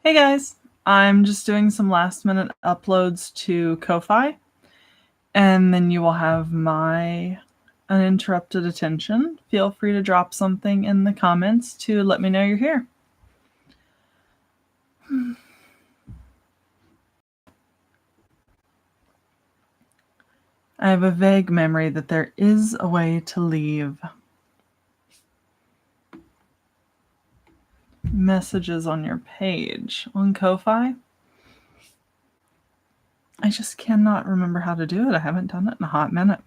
Hey guys, I'm just doing some last minute uploads to Ko-Fi, and then you will have my uninterrupted attention. Feel free to drop something in the comments to let me know you're here. I have a vague memory that there is a way to leave messages on your page on Ko-Fi. I just cannot remember how to do it. I haven't done it in a hot minute.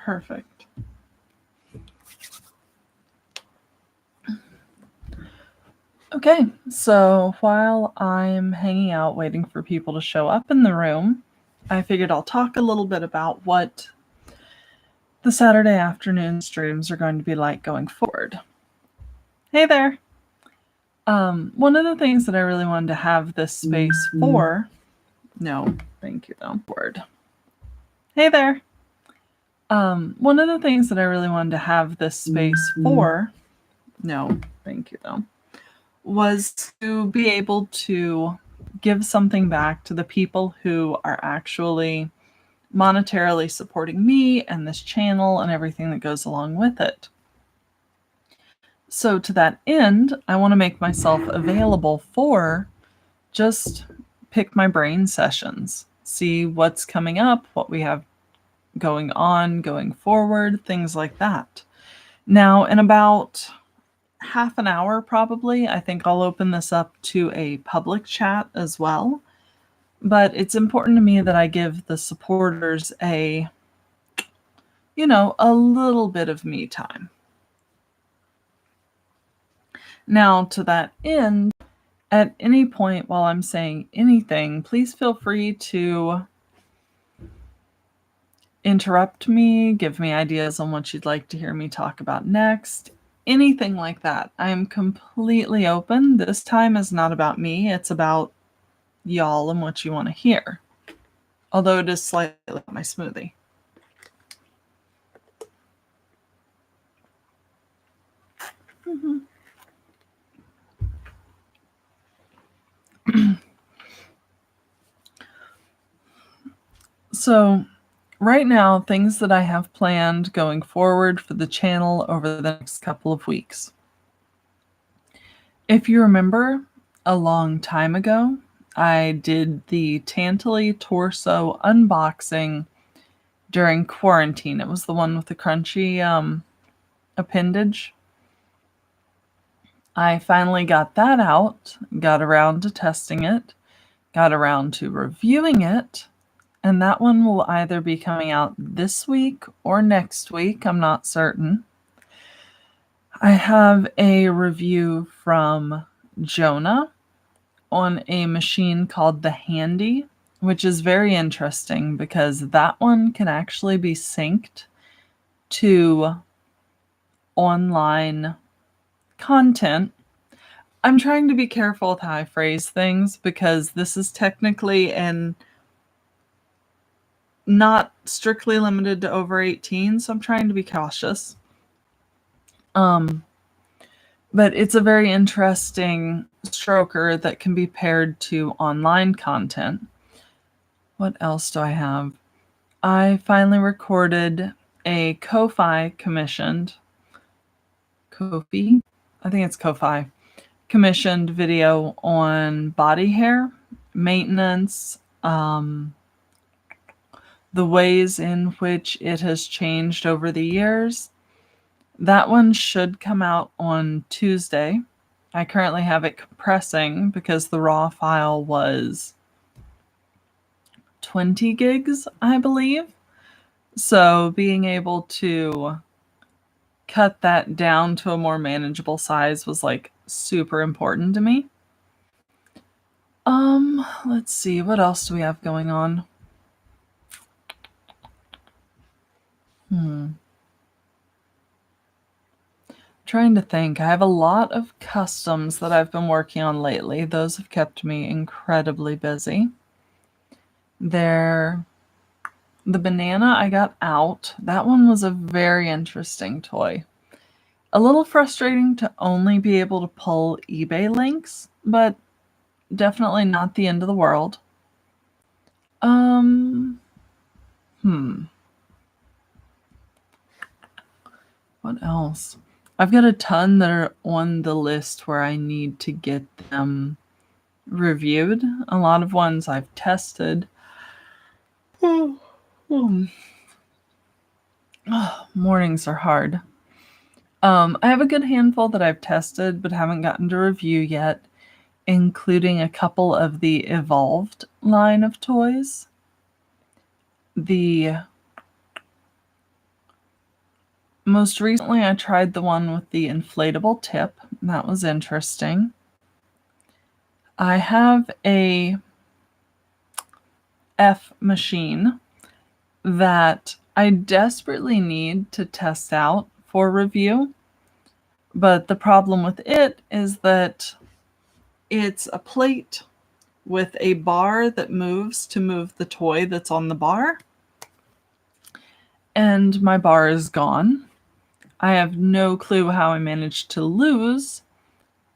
Perfect. Okay, so while I'm hanging out waiting for people to show up in the room, I figured I'll talk a little bit about what the Saturday afternoon streams are going to be like going forward. Hey there! One of the things that I really wanted to have this space for... No, thank you though. Word. Hey there! One of the things that I really wanted to have this space for... No, thank you though. Was to be able to give something back to the people who are actually monetarily supporting me and this channel and everything that goes along with it. So to that end, I want to make myself available for just pick my brain sessions, see what's coming up, what we have going on, going forward, things like that. Now, in about half an hour probably, I think I'll open this up to a public chat as well. But it's important to me that I give the supporters a little bit of me time. Now, to that end, at any point while I'm saying anything, please feel free to interrupt me, give me ideas on what you'd like to hear me talk about next, anything like that. I'm completely open. This time is not about me, it's about y'all and what you want to hear. Although it is slightly like my smoothie. So right now, things that I have planned going forward for the channel over the next couple of weeks. If you remember, a long time ago, I did the Tantally torso unboxing during quarantine. It was the one with the crunchy appendage. I finally got that out, got around to testing it, got around to reviewing it, and that one will either be coming out this week or next week. I'm not certain. I have a review from Jonah on a machine called the Handy, which is very interesting because that one can actually be synced to online content. I'm trying to be careful with how I phrase things because this is technically an not strictly limited to over 18, so I'm trying to be cautious. But it's a very interesting stroker that can be paired to online content. What else do I have? I finally recorded a Ko-Fi commissioned Ko-Fi? I think it's Ko-Fi commissioned video on body hair, maintenance, the ways in which it has changed over the years. That one should come out on Tuesday. I currently have it compressing because the raw file was 20 gigs, I believe. So being able to cut that down to a more manageable size was like super important to me. Let's see, what else do we have going on? Trying to think. I have a lot of customs that I've been working on lately. Those have kept me incredibly busy. The banana I got out. That one was a very interesting toy. A little frustrating to only be able to pull eBay links, but definitely not the end of the world. What else? I've got a ton that are on the list where I need to get them reviewed. A lot of ones I've tested. Mornings are hard. I have a good handful that I've tested but haven't gotten to review yet, including a couple of the Evolved line of toys. Most recently, I tried the one with the inflatable tip. That was interesting. I have a F machine that I desperately need to test out for review. But the problem with it is that it's a plate with a bar that moves to move the toy that's on the bar. And my bar is gone. I have no clue how I managed to lose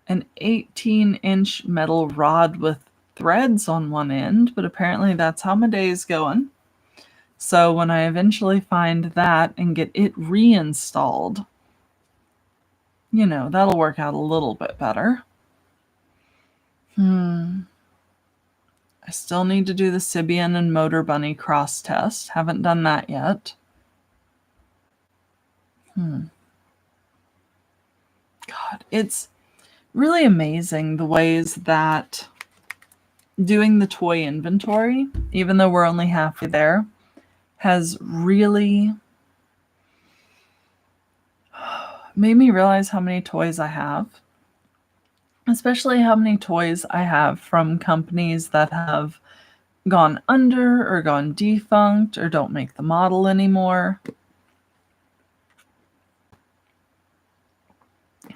an 18-inch metal rod with threads on one end, but apparently that's how my day is going. So when I eventually find that and get it reinstalled, that'll work out a little bit better. I still need to do the Sibian and Motor Bunny cross test. Haven't done that yet. God, it's really amazing the ways that doing the toy inventory, even though we're only halfway there, has really made me realize how many toys I have, especially how many toys I have from companies that have gone under or gone defunct or don't make the model anymore.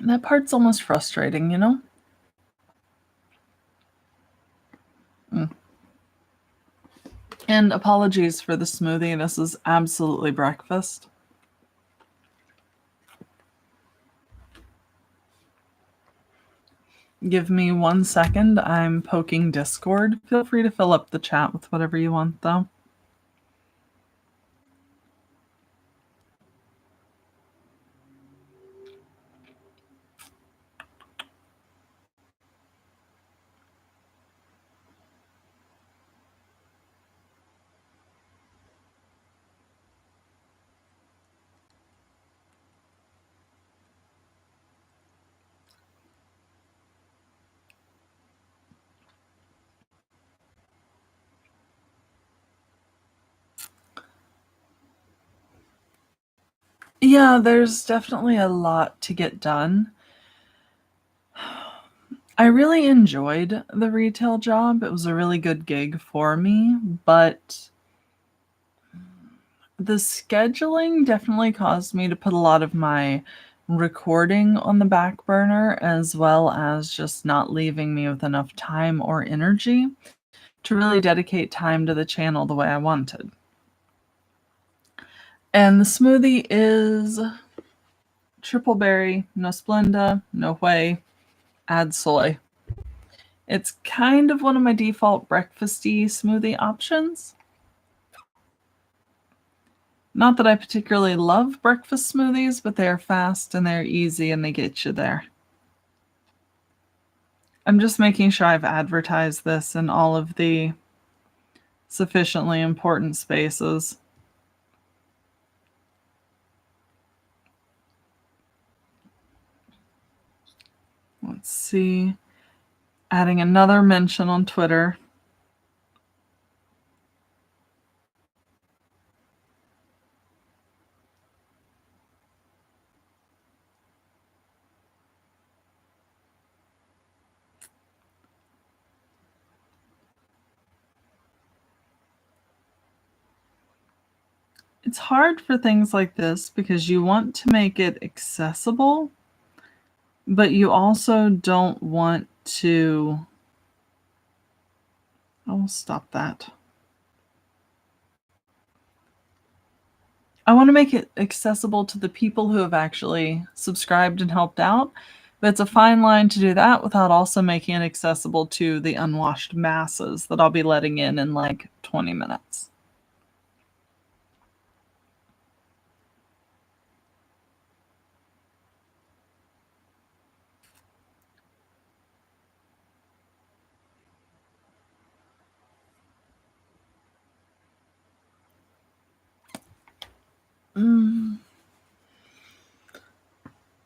That part's almost frustrating, And apologies for the smoothie. This is absolutely breakfast. Give me 1 second. I'm poking Discord. Feel free to fill up the chat with whatever you want, though. Yeah, there's definitely a lot to get done. I really enjoyed the retail job. It was a really good gig for me, but the scheduling definitely caused me to put a lot of my recording on the back burner, as well as just not leaving me with enough time or energy to really dedicate time to the channel the way I wanted. And the smoothie is triple berry, no Splenda, no whey, add soy. It's kind of one of my default breakfasty smoothie options. Not that I particularly love breakfast smoothies, but they're fast and they're easy and they get you there. I'm just making sure I've advertised this in all of the sufficiently important spaces. Let's see. Adding another mention on Twitter. It's hard for things like this because you want to make it accessible, but you also don't want to... I'll stop that. I want to make it accessible to the people who have actually subscribed and helped out, but it's a fine line to do that without also making it accessible to the unwashed masses that I'll be letting in like 20 minutes.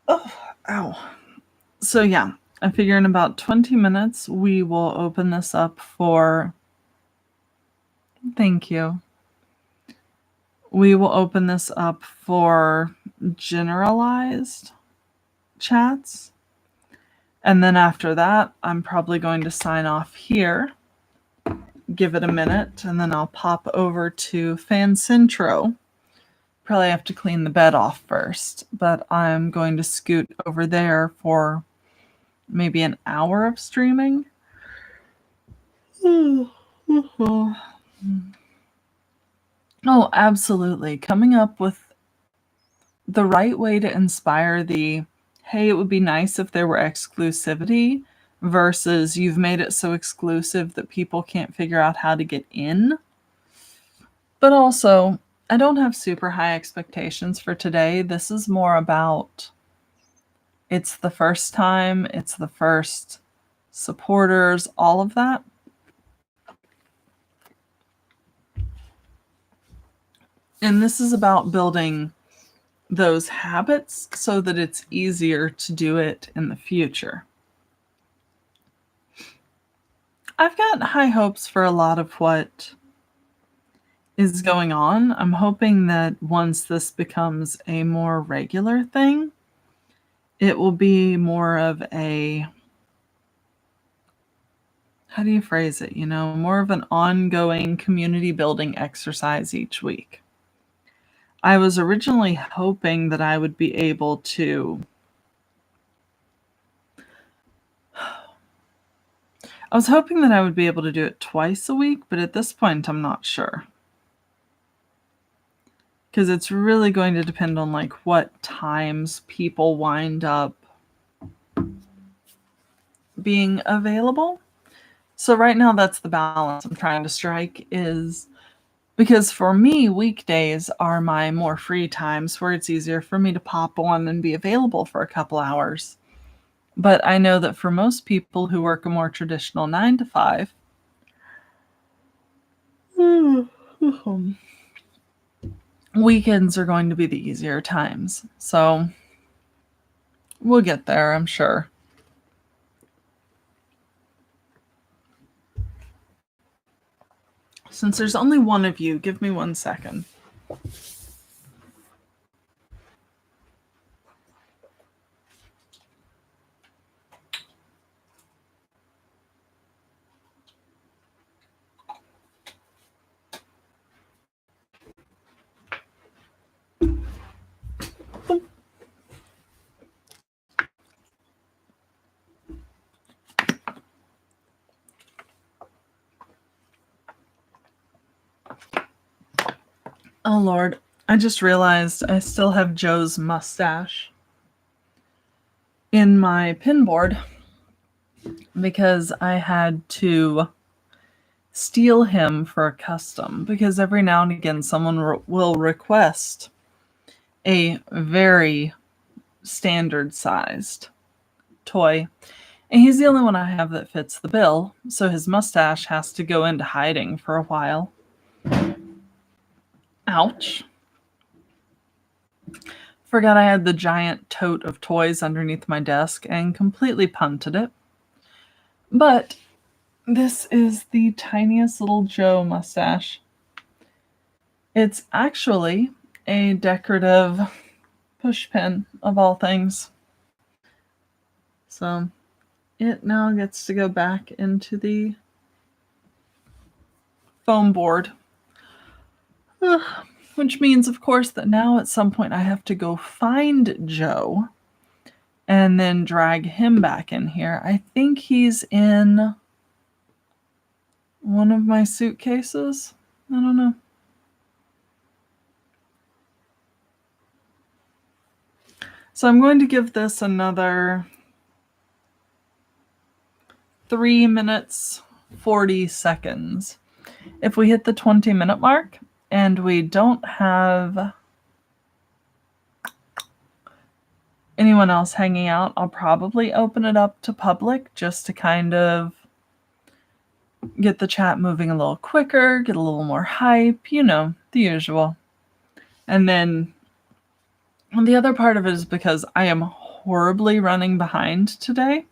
Oh, ow. So yeah, I figure in about 20 minutes we will open this up for... Thank you. We will open this up for generalized chats. And then after that, I'm probably going to sign off here, give it a minute, and then I'll pop over to Fancentro. Probably have to clean the bed off first, but I'm going to scoot over there for maybe an hour of streaming. Oh, absolutely. Coming up with the right way to inspire the, hey, it would be nice if there were exclusivity, versus you've made it so exclusive that people can't figure out how to get in. But also, I don't have super high expectations for today. This is more about, it's the first time, it's the first supporters, all of that. And this is about building those habits so that it's easier to do it in the future. I've got high hopes for a lot of what is going on. I'm hoping that once this becomes a more regular thing, it will be more of a, how do you phrase it? More of an ongoing community building exercise each week. I was originally hoping that I would be able to... I was hoping that I would be able to do it twice a week, but at this point, I'm not sure. Because it's really going to depend on like what times people wind up being available. So right now, that's the balance I'm trying to strike, is because for me, weekdays are my more free times where it's easier for me to pop on and be available for a couple hours. But I know that for most people who work a more traditional 9 to 5, weekends are going to be the easier times. So we'll get there, I'm sure. Since there's only one of you, give me 1 second. Oh, Lord. I just realized I still have Joe's mustache in my pin board because I had to steal him for a custom, because every now and again someone will request a very standard sized toy, and he's the only one I have that fits the bill, so his mustache has to go into hiding for a while. Ouch. Forgot I had the giant tote of toys underneath my desk and completely punted it. But this is the tiniest little Joe mustache. It's actually a decorative push pin of all things. So it now gets to go back into the foam board. Which means, of course, that now at some point I have to go find Joe and then drag him back in here. I think he's in one of my suitcases. I don't know. So I'm going to give this another 3 minutes, 40 seconds. If we hit the 20-minute mark and we don't have anyone else hanging out, I'll probably open it up to public just to kind of get the chat moving a little quicker, get a little more hype, you know, the usual. And then the other part of it is because I am horribly running behind today.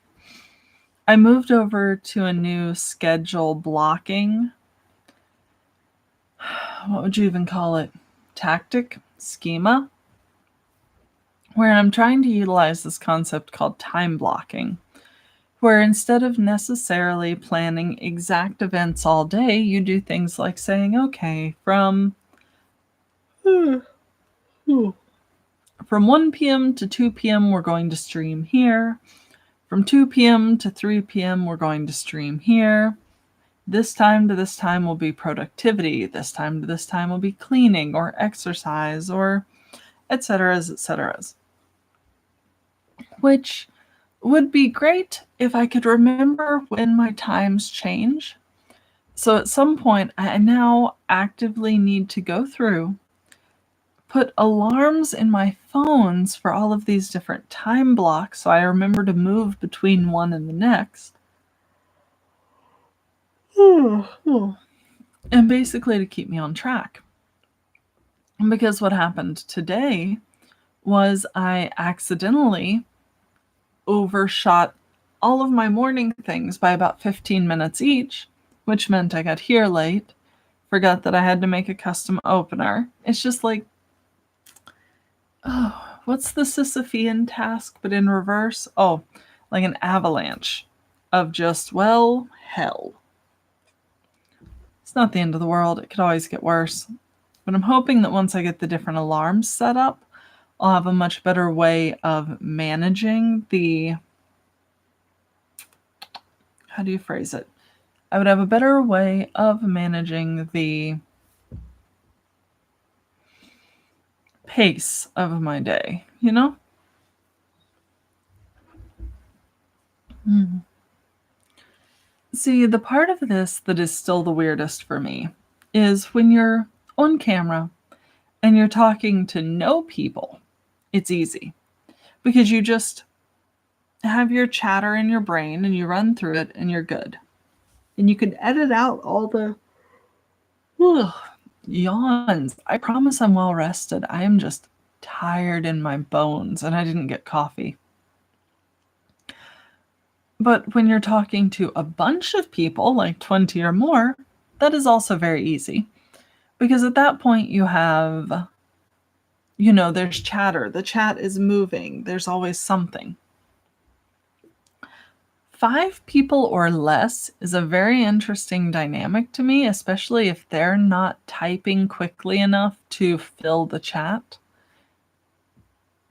I moved over to a new schedule blocking. What would you even call it? Tactic? Schema? Where I'm trying to utilize this concept called time blocking, where instead of necessarily planning exact events all day, you do things like saying, okay, from 1 p.m. to 2 p.m. we're going to stream here. From 2 p.m. to 3 p.m. we're going to stream here. This time to this time will be productivity. This time to this time will be cleaning or exercise or etc. Which would be great if I could remember when my times change. So at some point, I now actively need to go through, put alarms in my phones for all of these different time blocks so I remember to move between one and the next. And basically to keep me on track. Because what happened today was I accidentally overshot all of my morning things by about 15 minutes each, which meant I got here late, forgot that I had to make a custom opener. It's just like, oh, what's the Sisyphean task, but in reverse? Oh, like an avalanche of just, well, hell. It's not the end of the world. It could always get worse. But I'm hoping that once I get the different alarms set up, I'll have a much better way of managing the... How do you phrase it? I would have a better way of managing the pace of my day, you know? See, the part of this that is still the weirdest for me is when you're on camera and you're talking to no people, it's easy because you just have your chatter in your brain and you run through it and you're good. And you can edit out all the yawns. I promise I'm well rested. I am just tired in my bones and I didn't get coffee. But when you're talking to a bunch of people, like 20 or more, that is also very easy. Because at that point you have, you know, there's chatter. The chat is moving. There's always something. 5 people or less is a very interesting dynamic to me, especially if they're not typing quickly enough to fill the chat.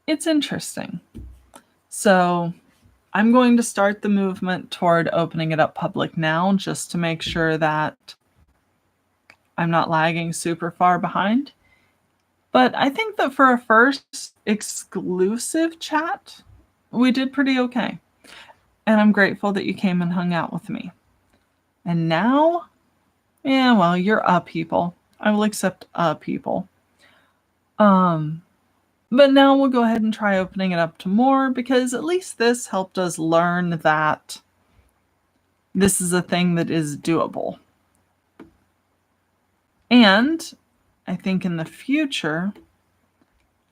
It's interesting. So I'm going to start the movement toward opening it up public now, just to make sure that I'm not lagging super far behind. But I think that for a first exclusive chat, we did pretty okay. And I'm grateful that you came and hung out with me. And now, yeah, well, you're a people. I will accept a people. But now we'll go ahead and try opening it up to more, because at least this helped us learn that this is a thing that is doable. And I think in the future,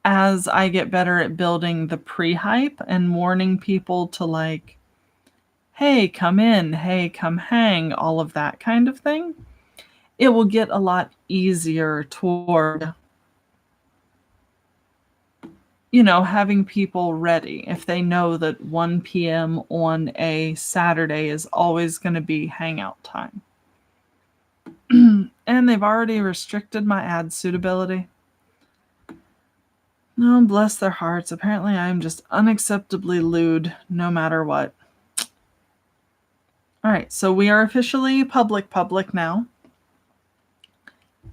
as I get better at building the pre-hype and warning people to, like, hey, come in, hey, come hang, all of that kind of thing, it will get a lot easier toward, having people ready if they know that 1 p.m. on a Saturday is always going to be hangout time. And they've already restricted my ad suitability. Oh, bless their hearts. Apparently I'm just unacceptably lewd no matter what. All right, so we are officially public now.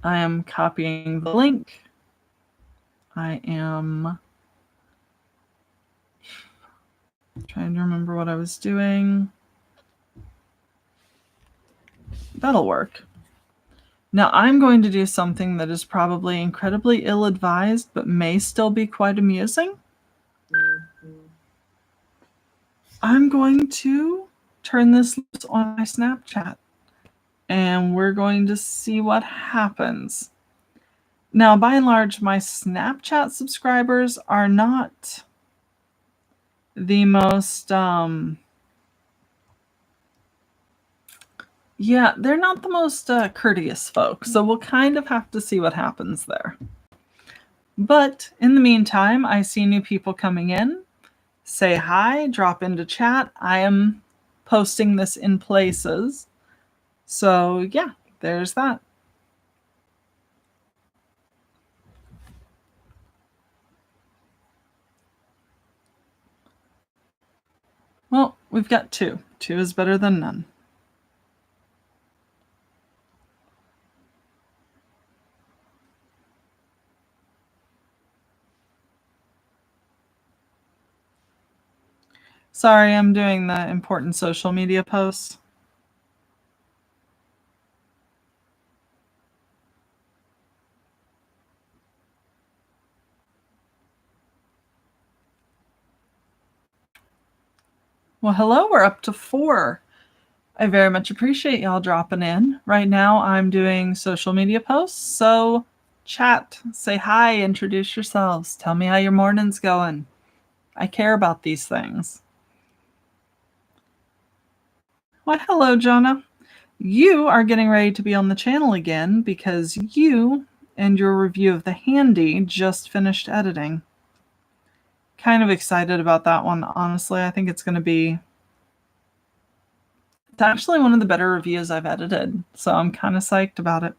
I am copying the link. I am trying to remember what I was doing. That'll work. Now I'm going to do something that is probably incredibly ill-advised, but may still be quite amusing. I'm going to turn this loose on my Snapchat, and we're going to see what happens. Now, by and large, my Snapchat subscribers are not the most, they're not the most courteous folk, so we'll kind of have to see what happens there. But in the meantime, I see new people coming in. Say hi, drop into chat. I am posting this in places. So yeah, there's that. Well, we've got 2. 2 is better than none. Sorry, I'm doing the important social media posts. Well, hello, we're up to 4. I very much appreciate y'all dropping in. Right now, I'm doing social media posts, so chat, say hi, introduce yourselves, tell me how your morning's going. I care about these things. Why, hello, Jonah. You are getting ready to be on the channel again because you and your review of the Handy just finished editing. Kind of excited about that one, honestly. I think it's going to be... It's actually one of the better reviews I've edited, so I'm kind of psyched about it.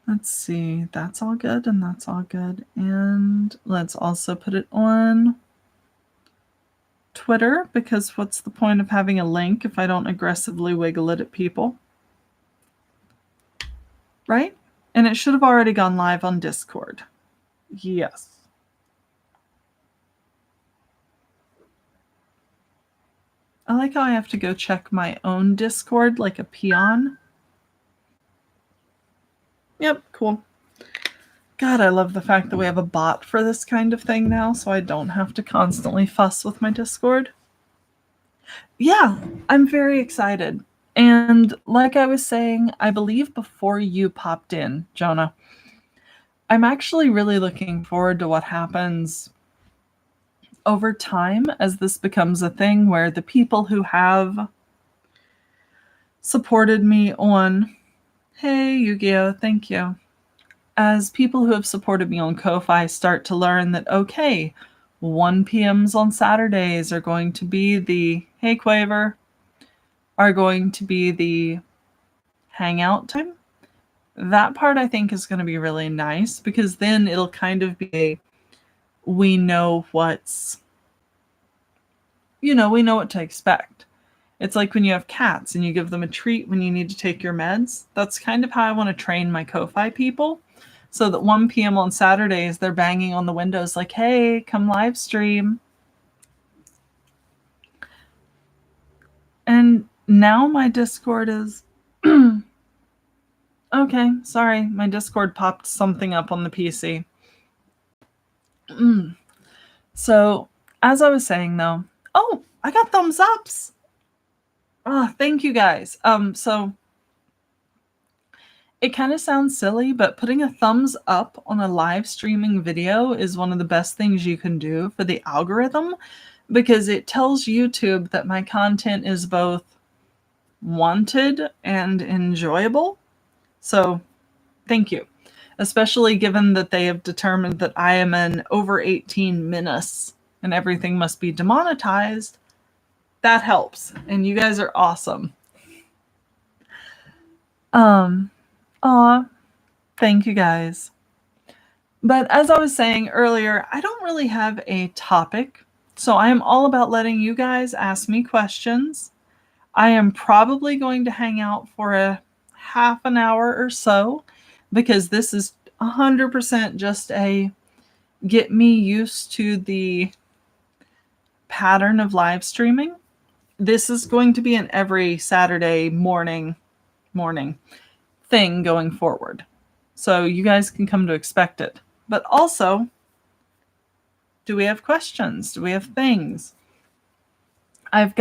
Let's see, that's all good and that's all good. And let's also put it on Twitter, because what's the point of having a link if I don't aggressively wiggle it at people? Right? And it should have already gone live on Discord. Yes. I like how I have to go check my own Discord like a peon. Yep, cool. God, I love the fact that we have a bot for this kind of thing now, so I don't have to constantly fuss with my Discord. Yeah, I'm very excited. And like I was saying, I believe before you popped in, Jonah, I'm actually really looking forward to what happens over time as this becomes a thing where the people who have supported me on, hey, Yu-Gi-Oh, thank you. As people who have supported me on Ko-Fi start to learn that, okay, 1 p.m.s on Saturdays are going to be the, hey, Quaver, are going to be the hangout time. That part I think is going to be really nice, because then it'll kind of be we know what's, we know what to expect. It's like when you have cats and you give them a treat when you need to take your meds. That's kind of how I want to train my Ko-Fi people, so that 1 p.m. on Saturdays, they're banging on the windows like, hey, come live stream. And now my Discord is... Okay, sorry. My Discord popped something up on the PC. So, as I was saying, though... Oh, I got thumbs ups! Oh, thank you guys. So... It kind of sounds silly, but putting a thumbs up on a live streaming video is one of the best things you can do for the algorithm, because it tells YouTube that my content is both wanted and enjoyable. So thank you, especially given that they have determined that I am an over 18 menace and everything must be demonetized. That helps, and you guys are awesome. Thank you guys. But as I was saying earlier, I don't really have a topic, so I am all about letting you guys ask me questions. I am probably going to hang out for a half an hour or so, because this is 100% just a get me used to the pattern of live streaming. This is going to be an every Saturday morning thing going forward. So you guys can come to expect it. But also, do we have questions? Do we have things? I'm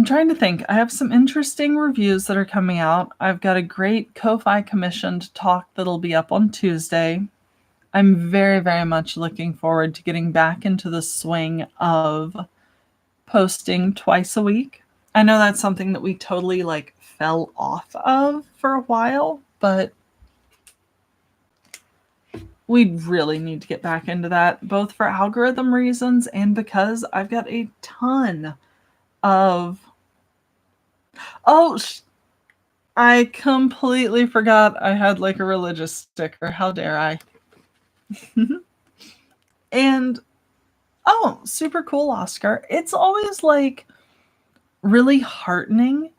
trying to think. I have some interesting reviews that are coming out. I've got a great Ko-Fi commissioned talk that'll be up on Tuesday. I'm very, very much looking forward to getting back into the swing of posting twice a week. I know that's something that we totally fell off of for a while, but we really need to get back into that, both for algorithm reasons and because I've got a ton of... Oh, I completely forgot I had a religious sticker. How dare I? And, oh, super cool, Oscar. It's always really heartening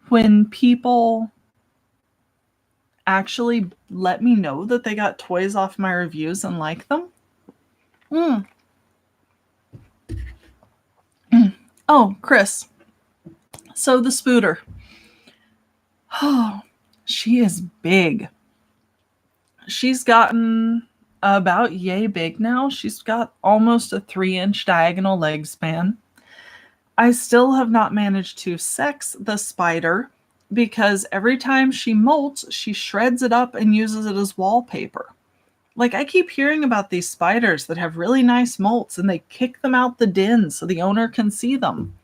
when people actually let me know that they got toys off my reviews and like them. Oh, Chris. So the Spooter. Oh, she is big. She's gotten about yay big now. She's got almost a 3-inch diagonal leg span. I still have not managed to sex the spider because every time she molts, she shreds it up and uses it as wallpaper. I keep hearing about these spiders that have really nice molts and they kick them out the den so the owner can see them.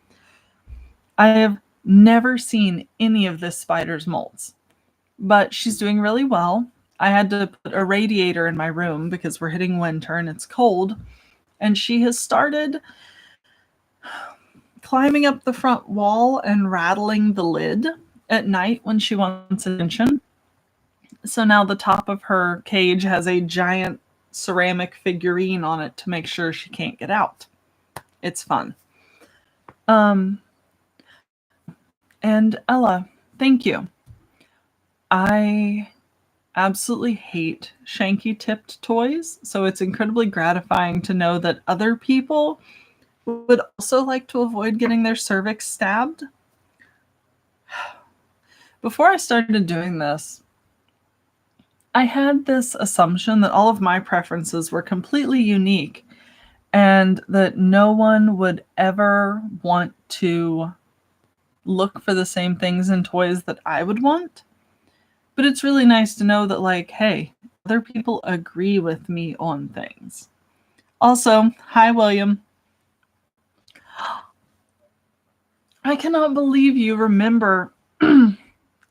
I have never seen any of this spider's molts, but she's doing really well. I had to put a radiator in my room because we're hitting winter and it's cold, and she has started climbing up the front wall and rattling the lid at night when she wants attention. So now the top of her cage has a giant ceramic figurine on it to make sure she can't get out. It's fun. And Ella, thank you. I absolutely hate shanky tipped toys, so it's incredibly gratifying to know that other people would also like to avoid getting their cervix stabbed. Before I started doing this, I had this assumption that all of my preferences were completely unique and that no one would ever want to look for the same things in toys that I would want. But it's really nice to know that, hey, other people agree with me on things. Also, hi, William. I cannot believe you remember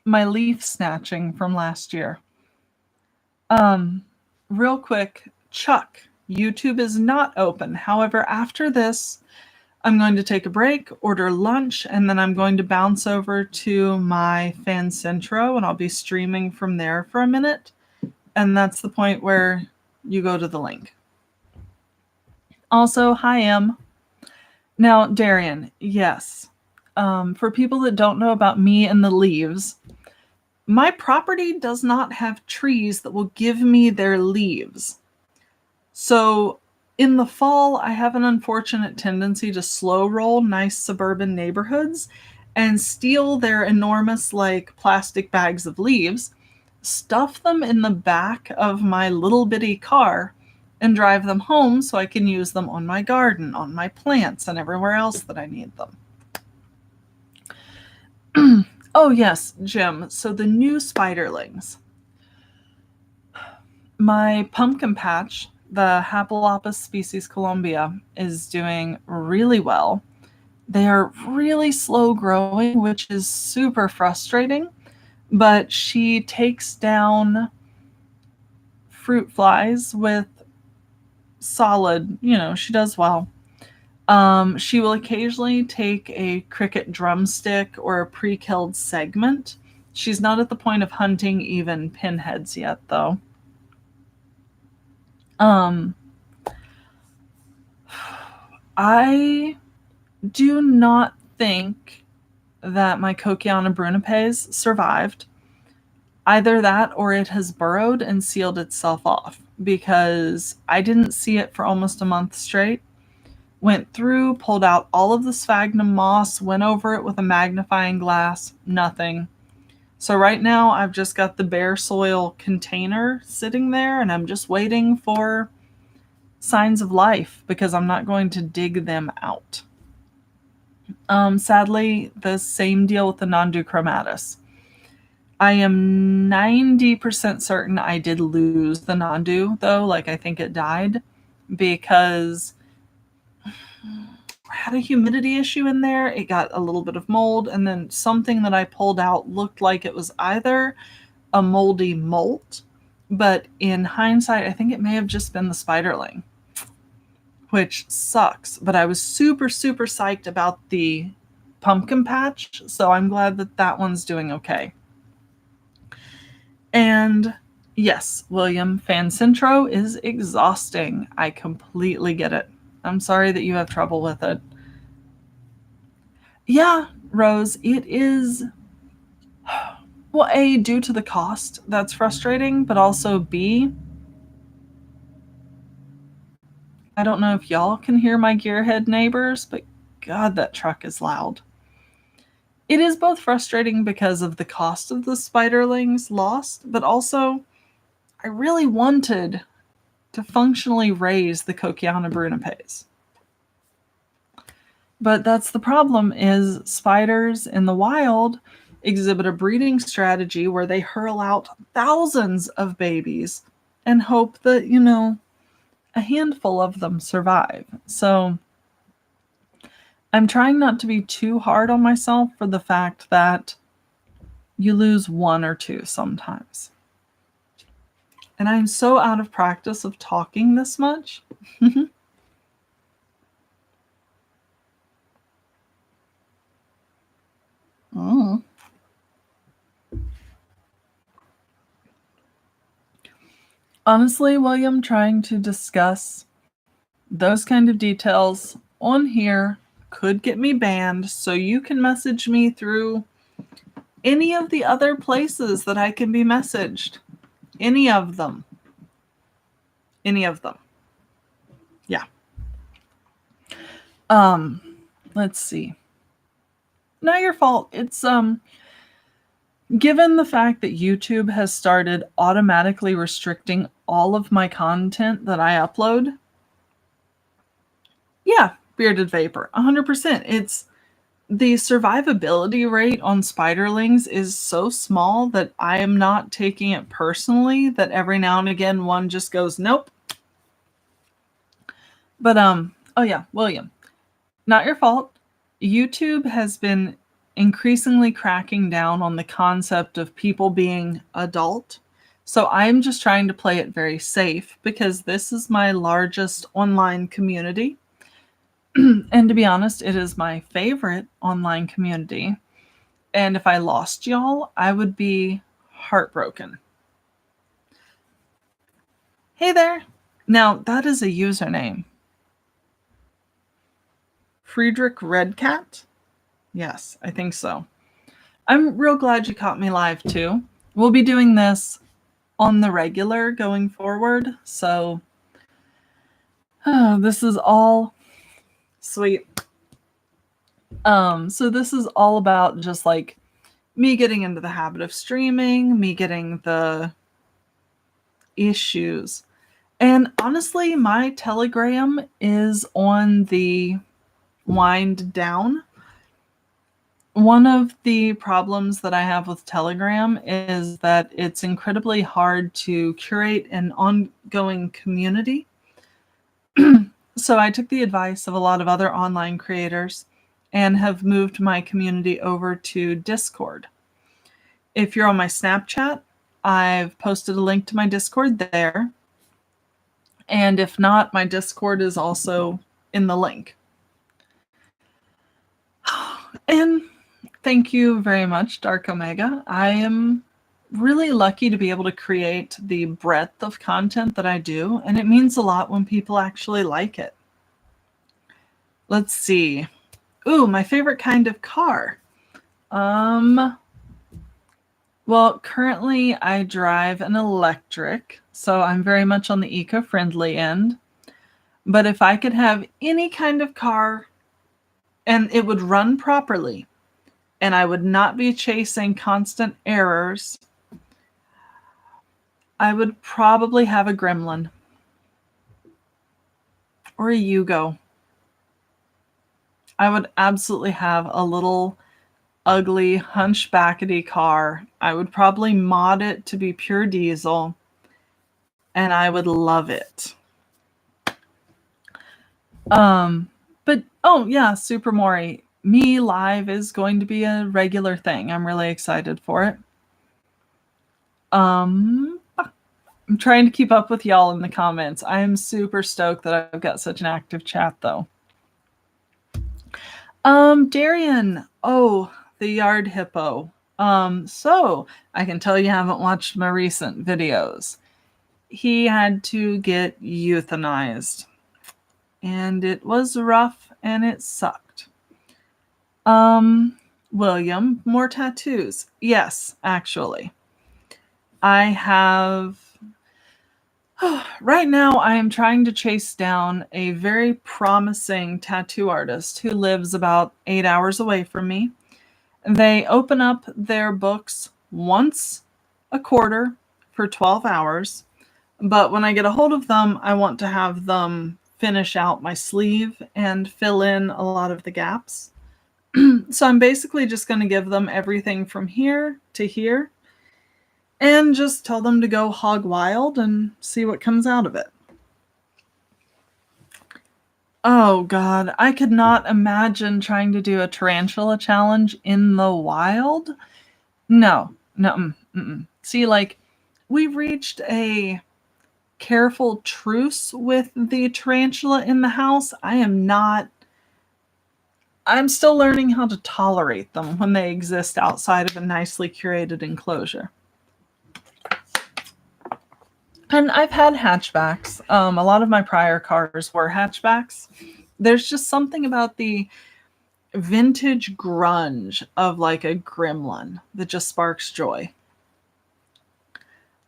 my leaf snatching from last year. Real quick, Chuck, YouTube is not open. However, after this, I'm going to take a break, order lunch, and then I'm going to bounce over to my Fan Centro, and I'll be streaming from there for a minute. And that's the point where you go to the link. Also, hi, Em. Now, Darian, yes. For people that don't know about me and the leaves, my property does not have trees that will give me their leaves. So in the fall, I have an unfortunate tendency to slow roll nice suburban neighborhoods and steal their enormous, like, plastic bags of leaves, stuff them in the back of my little bitty car, and drive them home so I can use them on my garden, on my plants, and everywhere else that I need them. Oh, yes, Jim. So the new spiderlings. My pumpkin patch, the Hapalopus species Columbia, is doing really well. They are really slow growing, which is super frustrating, but she takes down fruit flies with solid, she does well. She will occasionally take a cricket drumstick or a pre-killed segment. She's not at the point of hunting even pinheads yet, though. Um, I do not think that my Kokiana brunipes survived. Either that or it has burrowed and sealed itself off, because I didn't see it for almost a month straight. Went through, pulled out all of the sphagnum moss, went over it with a magnifying glass, nothing. So right now I've just got the bare soil container sitting there, and I'm just waiting for signs of life because I'm not going to dig them out. Sadly, the same deal with the non-duchromatus. I am 90% certain I did lose the non-du, though. Like, I think it died because I had a humidity issue in there. It got a little bit of mold, and then something that I pulled out looked like it was either a moldy molt, but in hindsight, I think it may have just been the spiderling, which sucks. But I was super, super psyched about the pumpkin patch, so I'm glad that that one's doing okay. And yes, William, Fan Centro is exhausting. I completely get it. I'm sorry that you have trouble with it. Yeah, Rose, it is. Well, A, due to the cost, that's frustrating, but also B, I don't know if y'all can hear my gearhead neighbors, but God, that truck is loud. It is both frustrating because of the cost of the spiderlings lost, but also I really wanted to functionally raise the Kokiana brunipes. But that's the problem, is spiders in the wild exhibit a breeding strategy where they hurl out thousands of babies and hope that, a handful of them survive. So I'm trying not to be too hard on myself for the fact that you lose one or two sometimes. And I'm so out of practice of talking this much. Oh. Honestly, William, trying to discuss those kind of details on here could get me banned, so you can message me through any of the other places that I can be messaged. Any of them. Any of them. Yeah. Let's see. Not your fault. It's given the fact that YouTube has started automatically restricting all of my content that I upload. Yeah, bearded vapor, 100%. It's the survivability rate on spiderlings is so small that I am not taking it personally that every now and again one just goes nope. But oh yeah, William, not your fault. YouTube has been increasingly cracking down on the concept of people being adult. So I'm just trying to play it very safe because this is my largest online community. And to be honest, it is my favorite online community. And if I lost y'all, I would be heartbroken. Hey there. Now, that is a username. Friedrich Redcat? Yes, I think so. I'm real glad you caught me live too. We'll be doing this on the regular going forward. So this is all sweet. So this is all about just like me getting into the habit of streaming, me getting the issues. And honestly, my Telegram is on the wind down. One of the problems that I have with Telegram is that it's incredibly hard to curate an ongoing community. So I took the advice of a lot of other online creators and have moved my community over to Discord. If you're on my Snapchat, I've posted a link to my Discord there. And if not, my Discord is also in the link. And thank you very much, Dark Omega. I am really lucky to be able to create the breadth of content that I do, and it means a lot when people actually like it. Let's see. Ooh, my favorite kind of car. Well, currently I drive an electric, so I'm very much on the eco-friendly end. But if I could have any kind of car and it would run properly and I would not be chasing constant errors, I would probably have a Gremlin or a Yugo. I would absolutely have a little ugly hunchbackety car. I would probably mod it to be pure diesel and I would love it. But oh yeah, Super Mori. Me live is going to be a regular thing. I'm really excited for it. I'm trying to keep up with y'all in the comments. I am super stoked that I've got such an active chat though. Darian. Oh, the yard hippo. So I can tell you haven't watched my recent videos. He had to get euthanized. And it was rough and it sucked. William, more tattoos. Yes, actually. I have... Right now, I am trying to chase down a very promising tattoo artist who lives about 8 hours away from me. They open up their books once a quarter for 12 hours. But when I get a hold of them, I want to have them finish out my sleeve and fill in a lot of the gaps. So I'm basically just going to give them everything from here to here and just tell them to go hog wild and see what comes out of it. Oh God, I could not imagine trying to do a tarantula challenge in the wild. No. See, like, we've reached a careful truce with the tarantula in the house. I'm still learning how to tolerate them when they exist outside of a nicely curated enclosure. And I've had hatchbacks. A lot of my prior cars were hatchbacks. There's just something about the vintage grunge of like a gremlin that just sparks joy.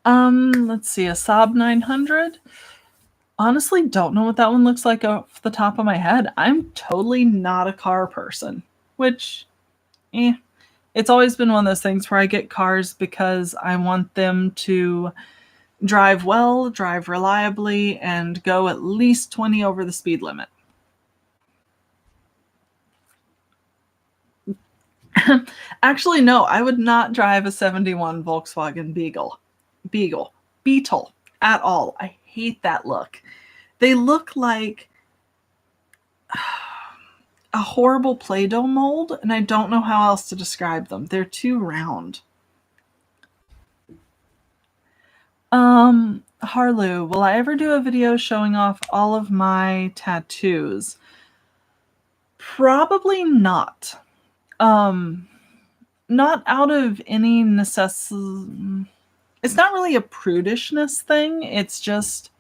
Let's see, a Saab 900. Honestly, don't know what that one looks like off the top of my head. I'm totally not a car person, which, it's always been one of those things where I get cars because I want them to drive well, drive reliably, and go at least 20 over the speed limit. Actually, no, I would not drive a 71 Volkswagen Beetle at all. I hate that look. They look like a horrible Play-Doh mold, and I don't know how else to describe them. They're too round. Harloo, will I ever do a video showing off all of my tattoos? Probably not. Not out of any necessity. It's not really a prudishness thing. It's just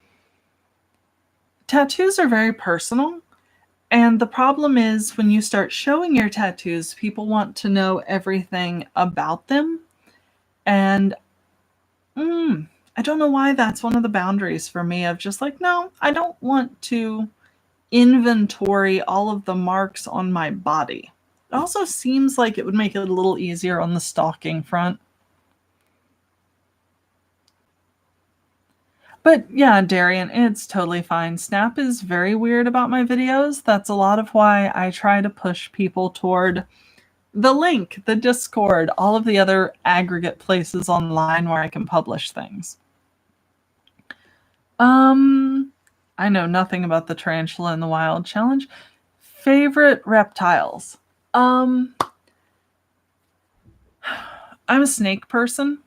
tattoos are very personal. And the problem is when you start showing your tattoos, people want to know everything about them. And I don't know why that's one of the boundaries for me of just like, no, I don't want to inventory all of the marks on my body. It also seems like it would make it a little easier on the stalking front. But yeah, Darian, it's totally fine. Snap is very weird about my videos. That's a lot of why I try to push people toward the link, the Discord, all of the other aggregate places online where I can publish things. I know nothing about the Tarantula in the Wild challenge. Favorite reptiles? I'm a snake person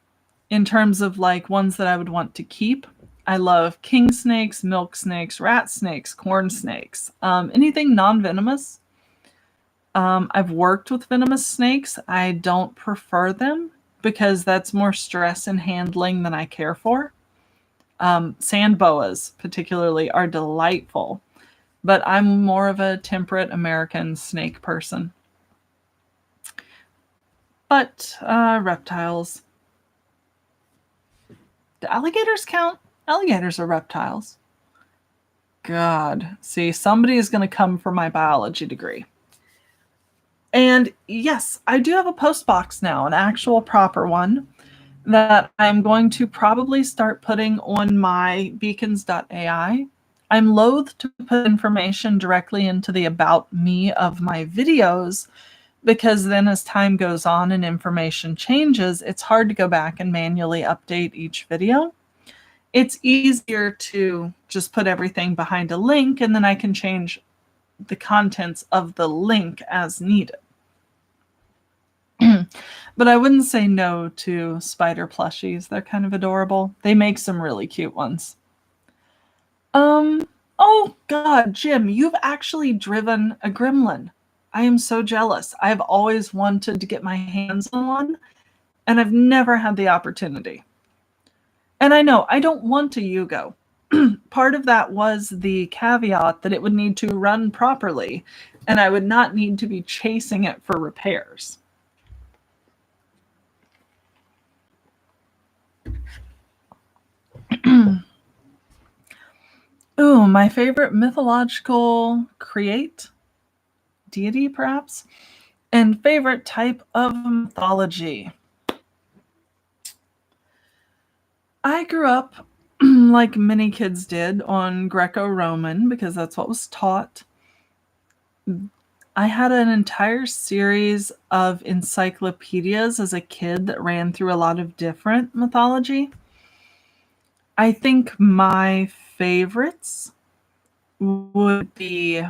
in terms of like ones that I would want to keep. I love king snakes, milk snakes, rat snakes, corn snakes, anything non-venomous. I've worked with venomous snakes. I don't prefer them because that's more stress and handling than I care for. Sand boas, particularly, are delightful, but I'm more of a temperate American snake person. But reptiles. Do alligators count? Alligators are reptiles. God, see, somebody is going to come for my biology degree. And yes, I do have a post box now, an actual proper one that I'm going to probably start putting on my beacons.ai. I'm loath to put information directly into the about me of my videos because then as time goes on and information changes, it's hard to go back and manually update each video. It's easier to just put everything behind a link and then I can change the contents of the link as needed. But I wouldn't say no to spider plushies. They're kind of adorable. They make some really cute ones. Oh God, Jim, you've actually driven a gremlin. I am so jealous. I've always wanted to get my hands on one, and I've never had the opportunity. And I know I don't want a Yugo. Part of that was the caveat that it would need to run properly, and I would not need to be chasing it for repairs. Ooh, my favorite mythological deity, perhaps, and favorite type of mythology. I grew up, like many kids did, on Greco-Roman because that's what was taught. I had an entire series of encyclopedias as a kid that ran through a lot of different mythology. I think my favorites would be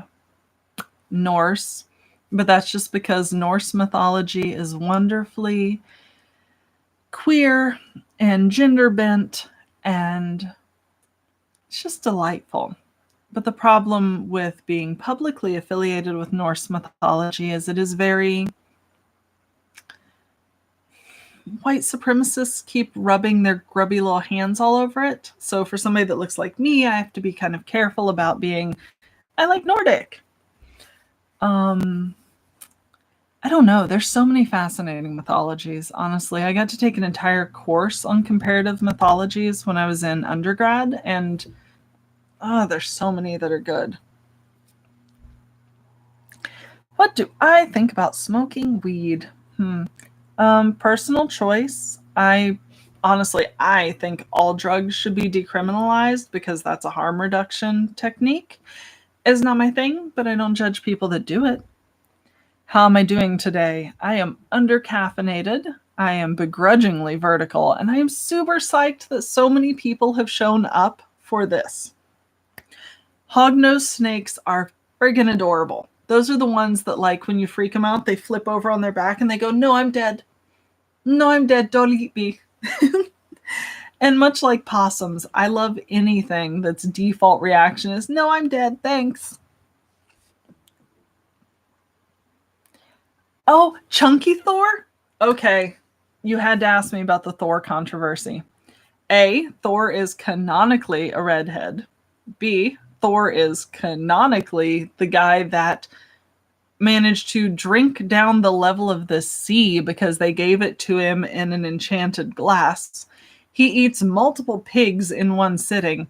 Norse, but that's just because Norse mythology is wonderfully queer and gender bent, and it's just delightful. But the problem with being publicly affiliated with Norse mythology is it is very white supremacists keep rubbing their grubby little hands all over it. So for somebody that looks like me, I have to be kind of careful about being, I like Nordic. I don't know. There's so many fascinating mythologies, honestly. I got to take an entire course on comparative mythologies when I was in undergrad, and there's so many that are good. What do I think about smoking weed? Personal choice. I think all drugs should be decriminalized because that's a harm reduction technique. It's not my thing, but I don't judge people that do it. How am I doing today? I am undercaffeinated. I am begrudgingly vertical, and I am super psyched that so many people have shown up for this. Hognose snakes are friggin' adorable. Those are the ones that, like, when you freak them out, they flip over on their back and they go, "No, I'm dead. No, I'm dead. Don't eat me." And much like possums, I love anything that's default reaction is, "No, I'm dead. Thanks." Oh, Chunky Thor? Okay. You had to ask me about the Thor controversy. A, Thor is canonically a redhead. B, Thor is canonically the guy that managed to drink down the level of the sea because they gave it to him in an enchanted glass. He eats multiple pigs in one sitting.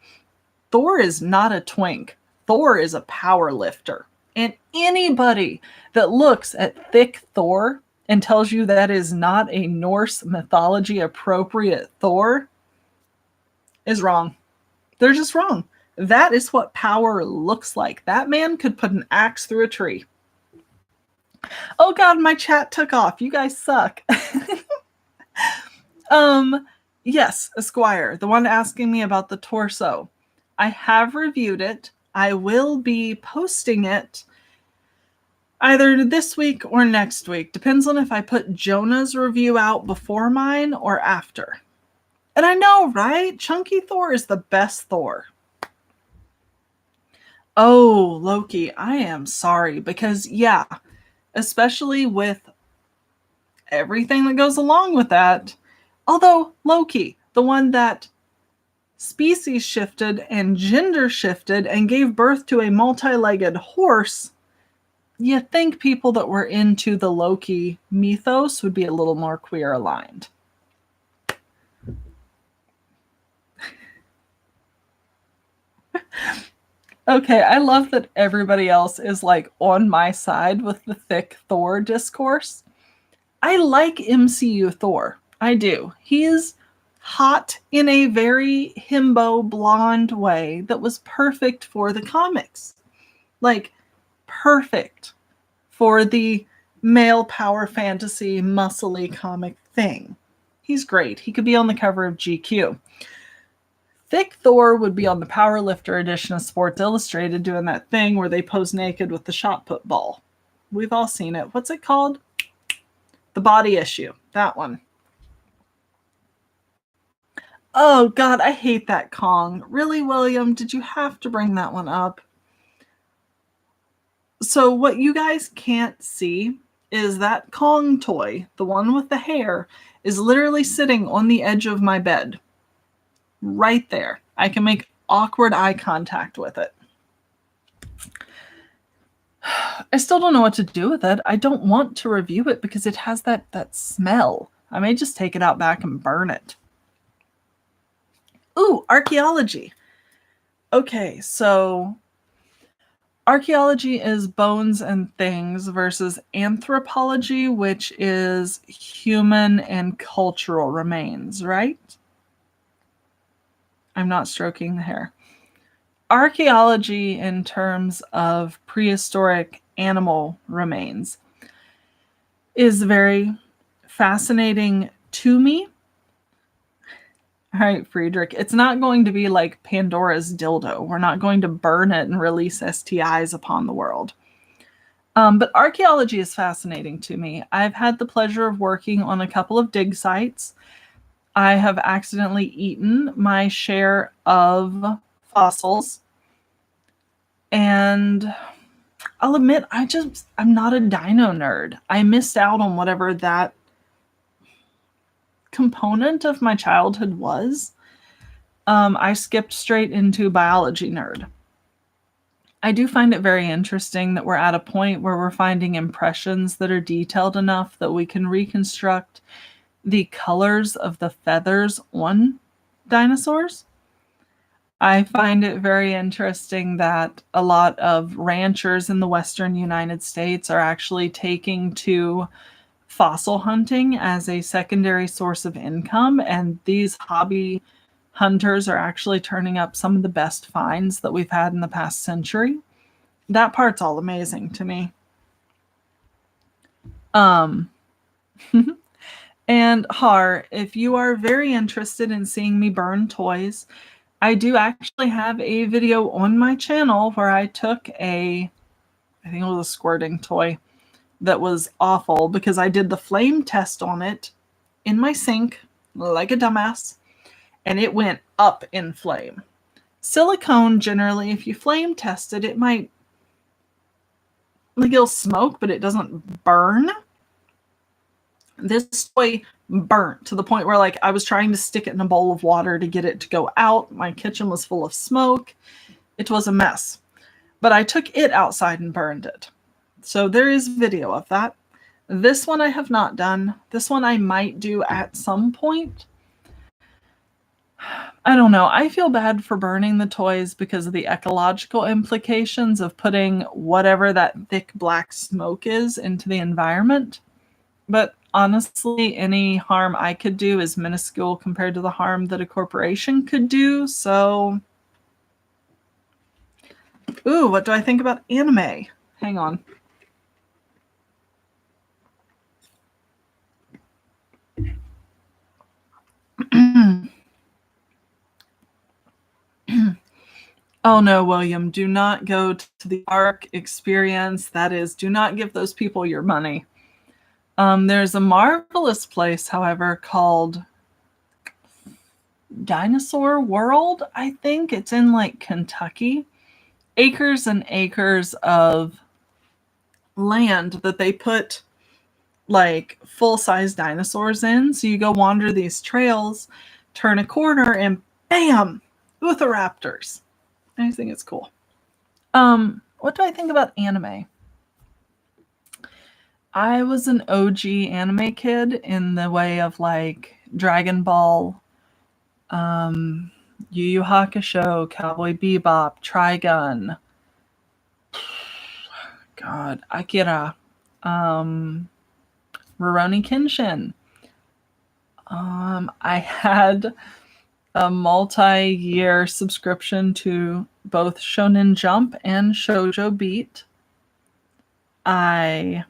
Thor is not a twink. Thor is a power lifter. And anybody that looks at thick Thor and tells you that is not a Norse mythology appropriate Thor is wrong. They're just wrong. That is what power looks like. That man could put an axe through a tree. Oh God, my chat took off. You guys suck. Yes, Esquire, the one asking me about the torso. I have reviewed it. I will be posting it either this week or next week. Depends on if I put Jonah's review out before mine or after. And I know, right? Chunky Thor is the best Thor. Oh, Loki, I am sorry because, yeah, especially with everything that goes along with that. Although Loki, the one that species shifted and gender shifted and gave birth to a multi-legged horse, you think people that were into the Loki mythos would be a little more queer aligned. Okay, I love that everybody else is like on my side with the thick Thor discourse. I like MCU Thor. I do. He is hot in a very himbo blonde way that was perfect for the comics. Like, perfect for the male power fantasy muscly comic thing. He's great. He could be on the cover of GQ. Thick Thor would be on the Powerlifter edition of Sports Illustrated doing that thing where they pose naked with the shot put ball. We've all seen it. What's it called? The Body Issue. That one. Oh, God, I hate that Kong. Really, William? Did you have to bring that one up? So what you guys can't see is that Kong toy, the one with the hair, is literally sitting on the edge of my bed. Right there. I can make awkward eye contact with it. I still don't know what to do with it. I don't want to review it because it has that smell. I may just take it out back and burn it. Ooh, archaeology. Okay, so archaeology is bones and things versus anthropology, which is human and cultural remains, right? I'm not stroking the hair. Archaeology in terms of prehistoric animal remains is very fascinating to me. All right, Friedrich, it's not going to be like Pandora's dildo. We're not going to burn it and release STIs upon the world. But archaeology is fascinating to me. I've had the pleasure of working on a couple of dig sites. I have accidentally eaten my share of fossils. And I'll admit, I'm not a dino nerd. I missed out on whatever that component of my childhood was. I skipped straight into biology nerd. I do find it very interesting that we're at a point where we're finding impressions that are detailed enough that we can reconstruct the colors of the feathers on dinosaurs. I find it very interesting that a lot of ranchers in the western United States are actually taking to fossil hunting as a secondary source of income, and these hobby hunters are actually turning up some of the best finds that we've had in the past century. That part's all amazing to me. And Har, if you are very interested in seeing me burn toys, I do actually have a video on my channel where I took I think it was a squirting toy that was awful because I did the flame test on it in my sink like a dumbass, and it went up in flame. Silicone, generally, if you flame test it, it might, like, it'll smoke, but it doesn't burn. This toy burnt to the point where, like, I was trying to stick it in a bowl of water to get it to go out. My kitchen was full of smoke. It was a mess. But I took it outside and burned it. So there is video of that. This one I have not done. This one I might do at some point. I don't know. I feel bad for burning the toys because of the ecological implications of putting whatever that thick black smoke is into the environment. But honestly, any harm I could do is minuscule compared to the harm that a corporation could do. So, ooh, what do I think about anime? Hang on. Oh no, William, do not go to the ARC experience. That is, do not give those people your money. There's a marvelous place, however, called Dinosaur World, I think. It's in like Kentucky. Acres and acres of land that they put like full-size dinosaurs in. So you go wander these trails, turn a corner, and bam, Utheraptors. I think it's cool. What do I think about anime? I was an OG anime kid in the way of like Dragon Ball, Yu Yu Hakusho, Cowboy Bebop, Trigun, God, Akira, Rurouni Kenshin. I had a multi-year subscription to both Shonen Jump and Shoujo Beat. I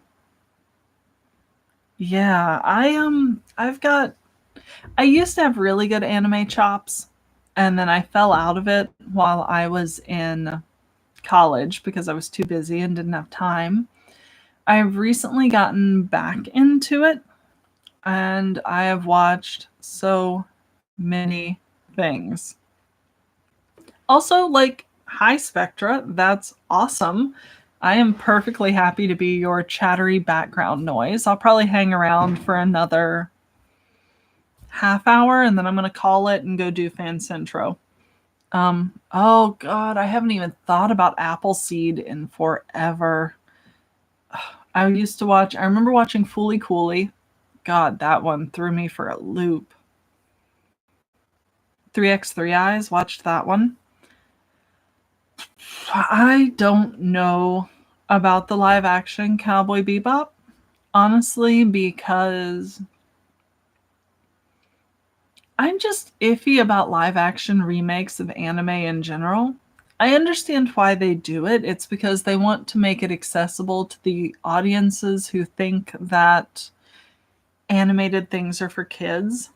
used to have really good anime chops, and then I fell out of it while I was in college because I was too busy and didn't have time. I've recently gotten back into it, and I have watched so many things. Also, like Hi Spectra, that's awesome. I am perfectly happy to be your chattery background noise. I'll probably hang around for another half hour and then I'm going to call it and go do Fan Centro. Oh God, I haven't even thought about Appleseed in forever. I remember watching Fooly Cooly. God, that one threw me for a loop. 3x3 Eyes, watched that one. I don't know about the live action Cowboy Bebop, honestly, because I'm just iffy about live action remakes of anime in general. I understand why they do it. It's because they want to make it accessible to the audiences who think that animated things are for kids.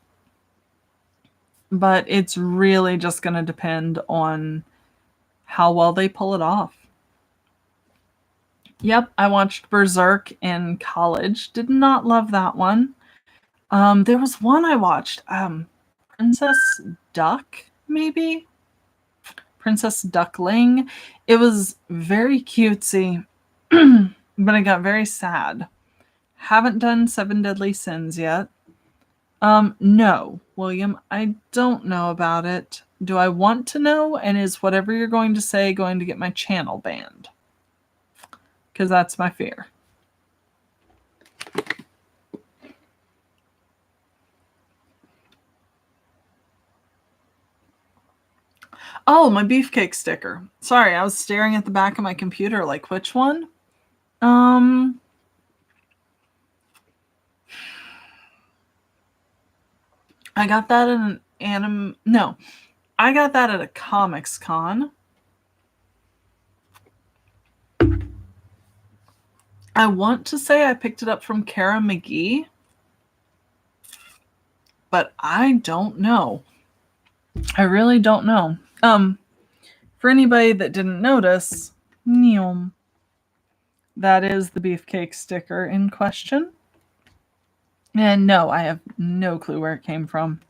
But it's really just going to depend on how well they pull it off. Yep, I watched Berserk in college. Did not love that one. There was one I watched, Princess Duck, maybe? Princess Duckling. It was very cutesy, but it got very sad. Haven't done Seven Deadly Sins yet. No, William, I don't know about it. Do I want to know? And is whatever you're going to say going to get my channel banned? Because that's my fear. Oh, my beefcake sticker. Sorry, I was staring at the back of my computer like, which one? I got that in I got that at a comics con. I want to say I picked it up from Kara McGee, but I don't know. I really don't know. For anybody that didn't notice, that is the beefcake sticker in question. And no, I have no clue where it came from.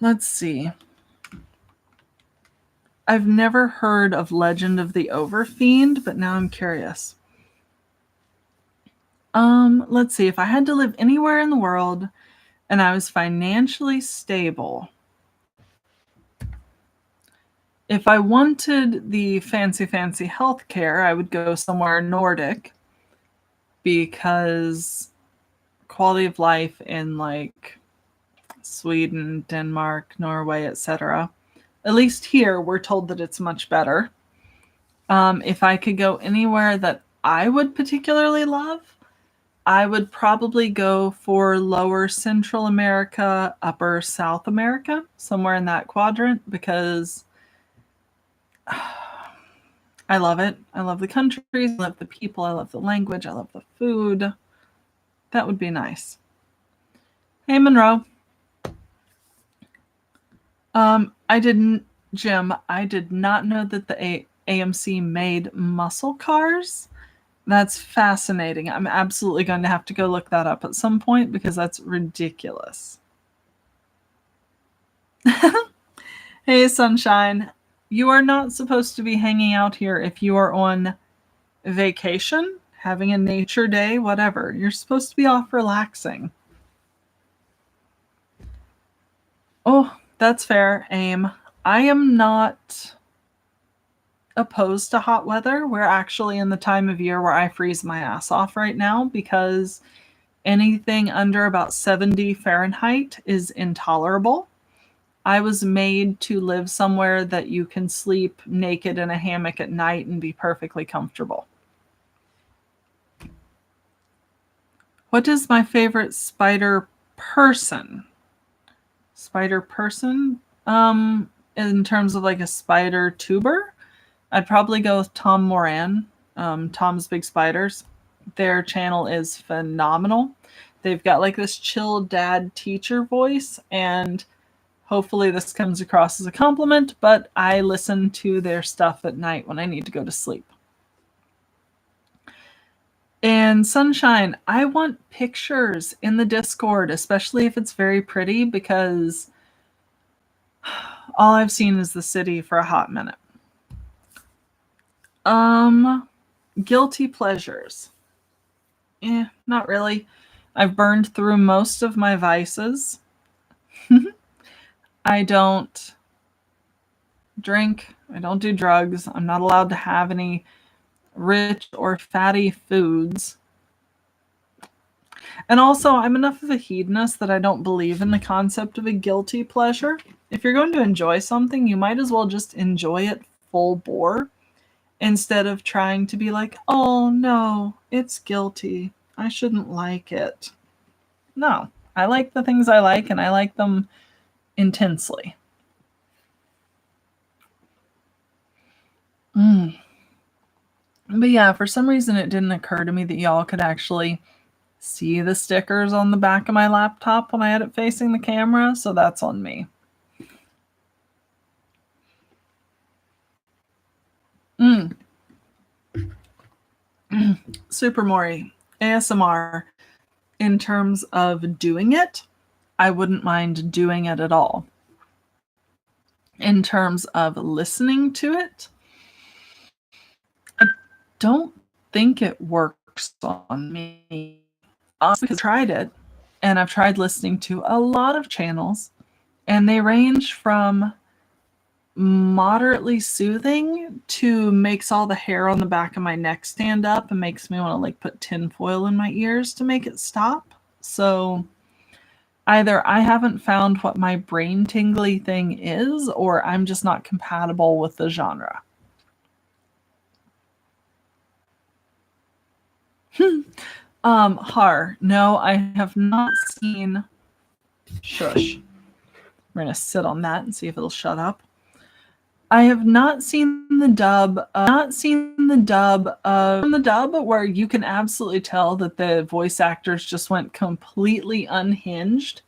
Let's see. I've never heard of Legend of the Overfiend, but now I'm curious. Let's see. If I had to live anywhere in the world and I was financially stable, If I wanted the fancy healthcare, I would go somewhere Nordic, because quality of life in like Sweden, Denmark, Norway, etc. At least here, we're told that it's much better. If I could go anywhere that I would particularly love, I would probably go for lower Central America, upper South America, somewhere in that quadrant, because I love it. I love the countries, I love the people, I love the language, I love the food. That would be nice. Hey, Monroe. Jim, I did not know that the AMC made muscle cars. That's fascinating. I'm absolutely going to have to go look that up at some point because that's ridiculous. Hey, Sunshine. You are not supposed to be hanging out here if you are on vacation, having a nature day, whatever. You're supposed to be off relaxing. Oh, that's fair, Aim. I am not opposed to hot weather. We're actually in the time of year where I freeze my ass off right now because anything under about 70 Fahrenheit is intolerable. I was made to live somewhere that you can sleep naked in a hammock at night and be perfectly comfortable. What is my favorite spider person? Spider person? In terms of like a spider tuber, I'd probably go with Tom Moran, Tom's Big Spiders. Their channel is phenomenal. They've got like this chill dad teacher voice, and hopefully this comes across as a compliment, but I listen to their stuff at night when I need to go to sleep. And Sunshine, I want pictures in the Discord, especially if it's very pretty, because all I've seen is the city for a hot minute. Guilty pleasures. Not really. I've burned through most of my vices. I don't drink. I don't do drugs. I'm not allowed to have any rich or fatty foods. And also, I'm enough of a hedonist that I don't believe in the concept of a guilty pleasure. If you're going to enjoy something, you might as well just enjoy it full bore instead of trying to be like, oh no, it's guilty. I shouldn't like it. No, I like the things I like, and I like them intensely. But yeah, for some reason it didn't occur to me that y'all could actually see the stickers on the back of my laptop when I had it facing the camera, so that's on me. Super Mori, ASMR, in terms of doing it, I wouldn't mind doing it at all. In terms of listening to it, I don't think it works on me. Honestly, I've tried it, and I've tried listening to a lot of channels, and they range from moderately soothing to makes all the hair on the back of my neck stand up and makes me want to like put tinfoil in my ears to make it stop. So either I haven't found what my brain tingly thing is, or I'm just not compatible with the genre. No, I have not seen. Shush. We're gonna sit on that and see if it'll shut up. I have not seen the dub. Where you can absolutely tell that the voice actors just went completely unhinged.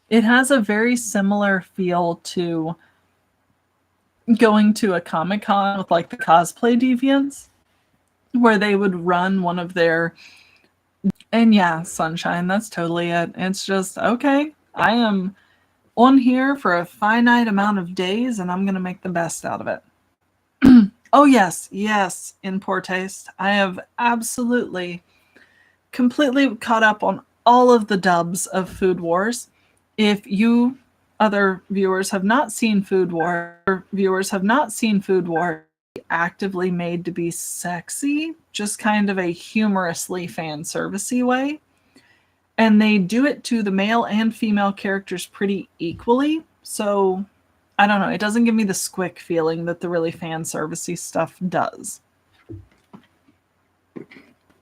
It has a very similar feel to going to a Comic-Con with like the cosplay deviants, where they would run one of their. And yeah, Sunshine, that's totally it. It's just, okay, I am on here for a finite amount of days and I'm going to make the best out of it. Oh, yes, in poor taste. I have absolutely, completely caught up on all of the dubs of Food Wars. If you other viewers have not seen Food War. Actively made to be sexy, just kind of a humorously fan servicey way. And they do it to the male and female characters pretty equally. So I don't know, it doesn't give me the squick feeling that the really fan servicey stuff does.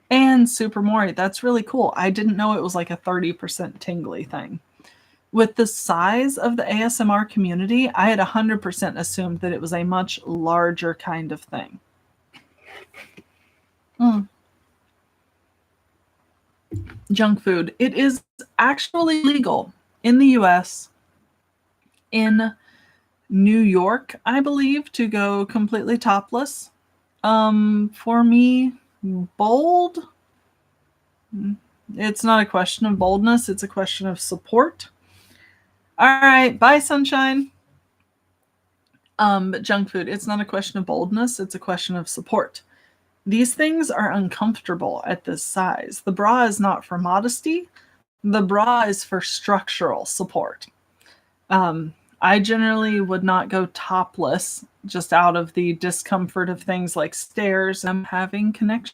And Super Mori, that's really cool. I didn't know it was like a 30% tingly thing. With the size of the ASMR community, I had 100% assumed that it was a much larger kind of thing. Junk food. It is actually legal in the US, in New York, I believe, to go completely topless. For me, bold. It's not a question of boldness, it's a question of support. All right, bye, sunshine. But junk food, it's not a question of boldness, it's a question of support. These things are uncomfortable at this size. The bra is not for modesty. The bra is for structural support. I generally would not go topless just out of the discomfort of things like stairs. I'm having connection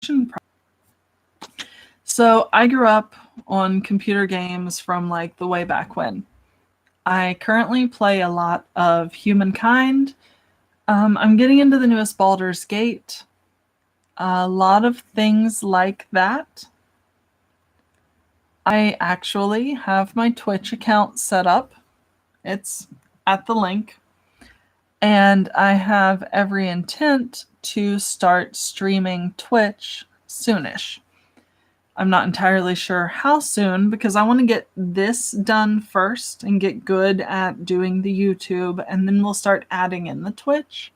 problems. So I grew up on computer games from like the way back when. I currently play a lot of Humankind. I'm getting into the newest Baldur's Gate. A lot of things like that. I actually have my Twitch account set up. It's at the link. And I have every intent to start streaming Twitch soonish. I'm not entirely sure how soon because I want to get this done first and get good at doing the YouTube, and then we'll start adding in the Twitch.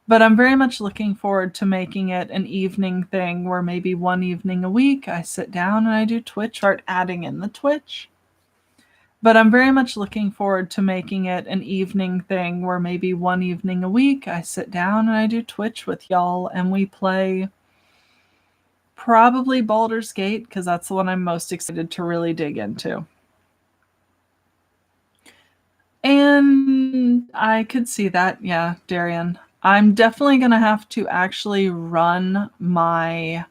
But I'm very much looking forward to making it an evening thing where maybe one evening a week I sit down and I do Twitch, start adding in the Twitch. But I'm very much looking forward to making it an evening thing where maybe one evening a week I sit down and I do Twitch with y'all and we play probably Baldur's Gate because that's the one I'm most excited to really dig into. And I could see that. Yeah, Darian. I'm definitely going to have to actually run my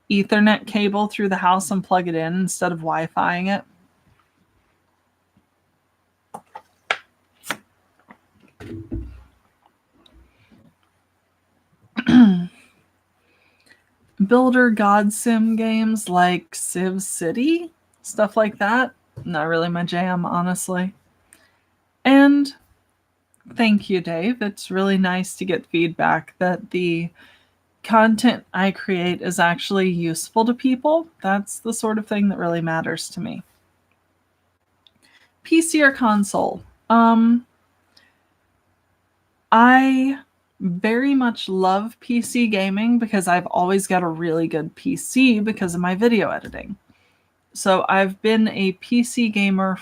Ethernet cable through the house and plug it in instead of Wi-Fiing it. Builder God Sim games like Civ City, stuff like that. Not really my jam, honestly. And thank you, Dave. It's really nice to get feedback that the content I create is actually useful to people. That's the sort of thing that really matters to me. PC or console? I very much love PC gaming because I've always got a really good PC because of my video editing. So I've been a PC gamer.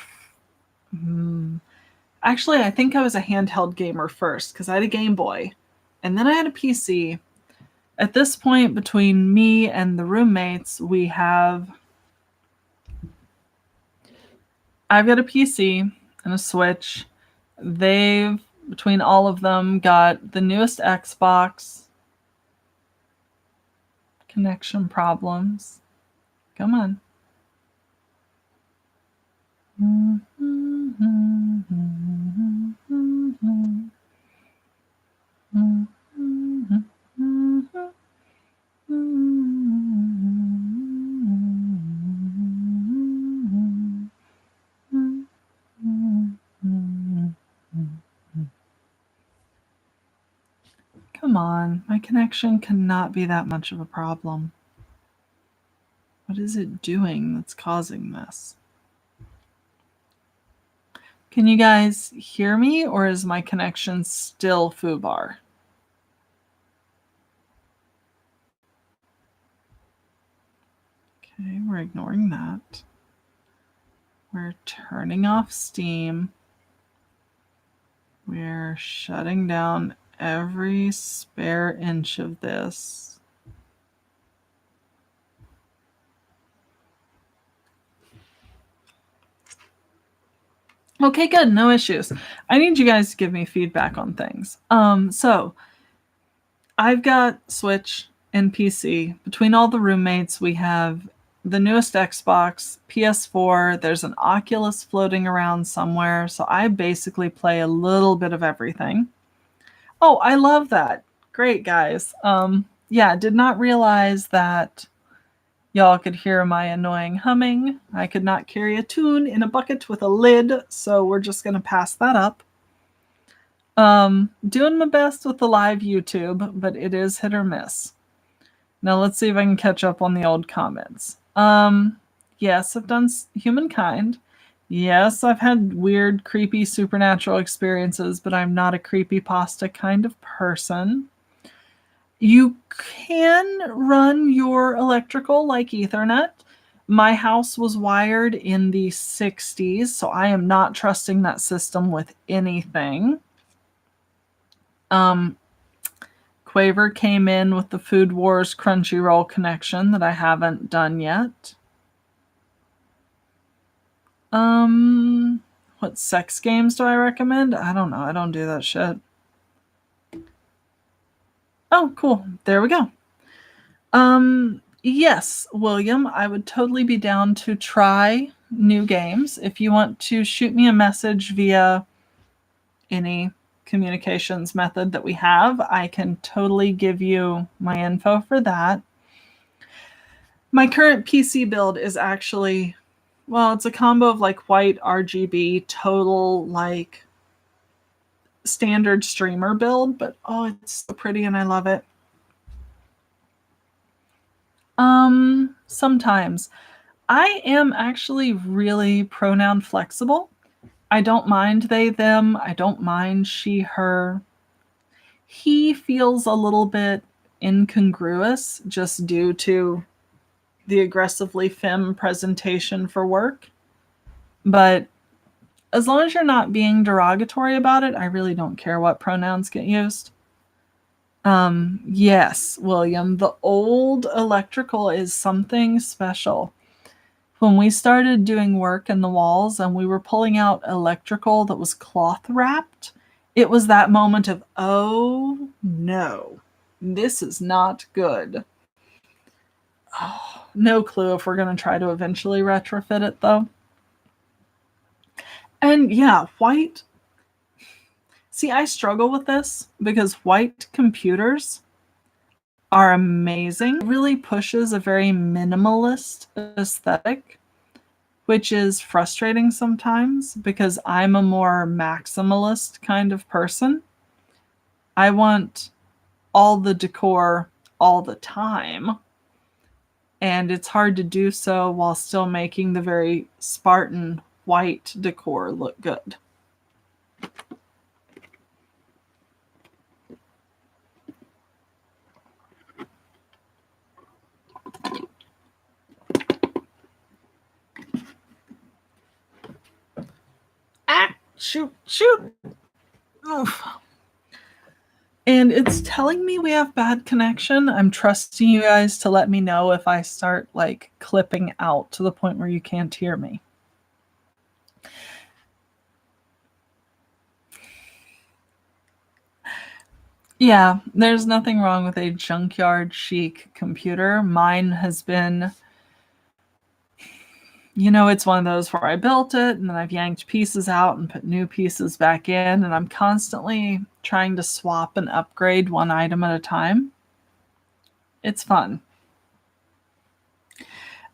Actually, I think I was a handheld gamer first because I had a Game Boy and then I had a PC. At this point, between me and the roommates, I've got a PC and a Switch. They've, between all of them, got the newest Xbox. Connection problems. Come on. Come on, my connection cannot be that much of a problem. What is it doing that's causing this? Can you guys hear me, or is my connection still foobar? Okay, we're ignoring that. We're turning off Steam. We're shutting down every spare inch of this. Okay, good. No issues. I need you guys to give me feedback on things. So I've got Switch and PC. Between all the roommates, we have the newest Xbox, PS4. There's an Oculus floating around somewhere. So I basically play a little bit of everything. Oh, I love that. Great, guys. Yeah, did not realize that y'all could hear my annoying humming. I could not carry a tune in a bucket with a lid, so we're just going to pass that up. Doing my best with the live YouTube, but it is hit or miss. Now let's see if I can catch up on the old comments. Yes, I've done Humankind. Yes, I've had weird, creepy, supernatural experiences, but I'm not a creepypasta kind of person. You can run your electrical like Ethernet. My house was wired in the 60s, so I am not trusting that system with anything. Quaver came in with the Food Wars Crunchyroll connection that I haven't done yet. What sex games do I recommend? I don't know. I don't do that shit. Oh, cool. There we go. Yes, William, I would totally be down to try new games. If you want to shoot me a message via any communications method that we have, I can totally give you my info for that. My current PC build is actually, well, it's a combo of like white RGB, total like standard streamer build, but oh, it's so pretty and I love it. Sometimes. I am actually really pronoun flexible. I don't mind they, them. I don't mind she, her. He feels a little bit incongruous just due to the aggressively femme presentation for work. But as long as you're not being derogatory about it, I really don't care what pronouns get used. Yes, William, the old electrical is something special. When we started doing work in the walls and we were pulling out electrical that was cloth wrapped, it was that moment of, oh no, this is not good. Oh, no clue if we're going to try to eventually retrofit it though. And yeah, white. See, I struggle with this because white computers are amazing. It really pushes a very minimalist aesthetic, which is frustrating sometimes because I'm a more maximalist kind of person. I want all the decor all the time, and it's hard to do so while still making the very Spartan white decor look good. Ah, shoot. Oof. And it's telling me we have bad connection. I'm trusting you guys to let me know if I start like clipping out to the point where you can't hear me. Yeah, there's nothing wrong with a junkyard chic computer. Mine has been, it's one of those where I built it and then I've yanked pieces out and put new pieces back in, and I'm constantly trying to swap and upgrade one item at a time. It's fun.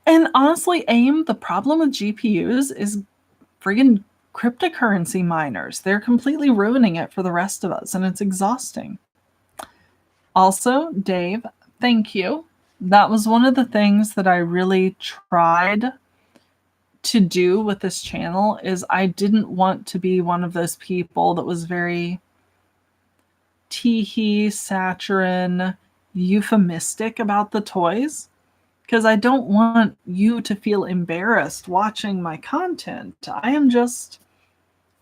And honestly, AIM, the problem with GPUs is friggin' cryptocurrency miners. They're completely ruining it for the rest of us, and it's exhausting. Also, Dave, thank you. That was one of the things that I really tried to do with this channel is I didn't want to be one of those people that was very teehee, saccharine, euphemistic about the toys, because I don't want you to feel embarrassed watching my content. I am just,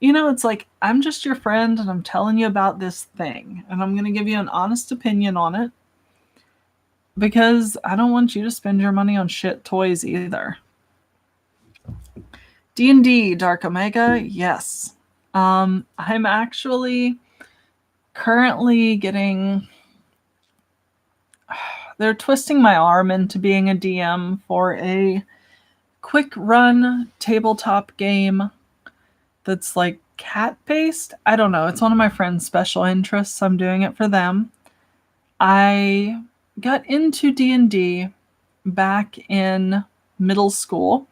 it's like I'm just your friend and I'm telling you about this thing and I'm going to give you an honest opinion on it because I don't want you to spend your money on shit toys either. D&D Dark Omega, yes. I'm actually currently getting... They're twisting my arm into being a DM for a quick run tabletop game that's like cat-based. I don't know. It's one of my friend's special interests. I'm doing it for them. I got into D&D back in middle school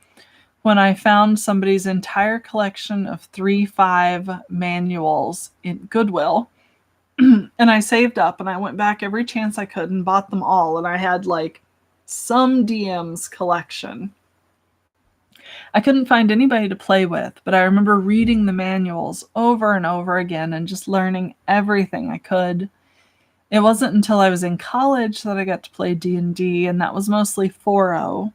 when I found somebody's entire collection of 3.5 manuals in Goodwill. And I saved up and I went back every chance I could and bought them all. And I had like some DM's collection. I couldn't find anybody to play with, but I remember reading the manuals over and over again and just learning everything I could. It wasn't until I was in college that I got to play D&D, and that was mostly 4.0.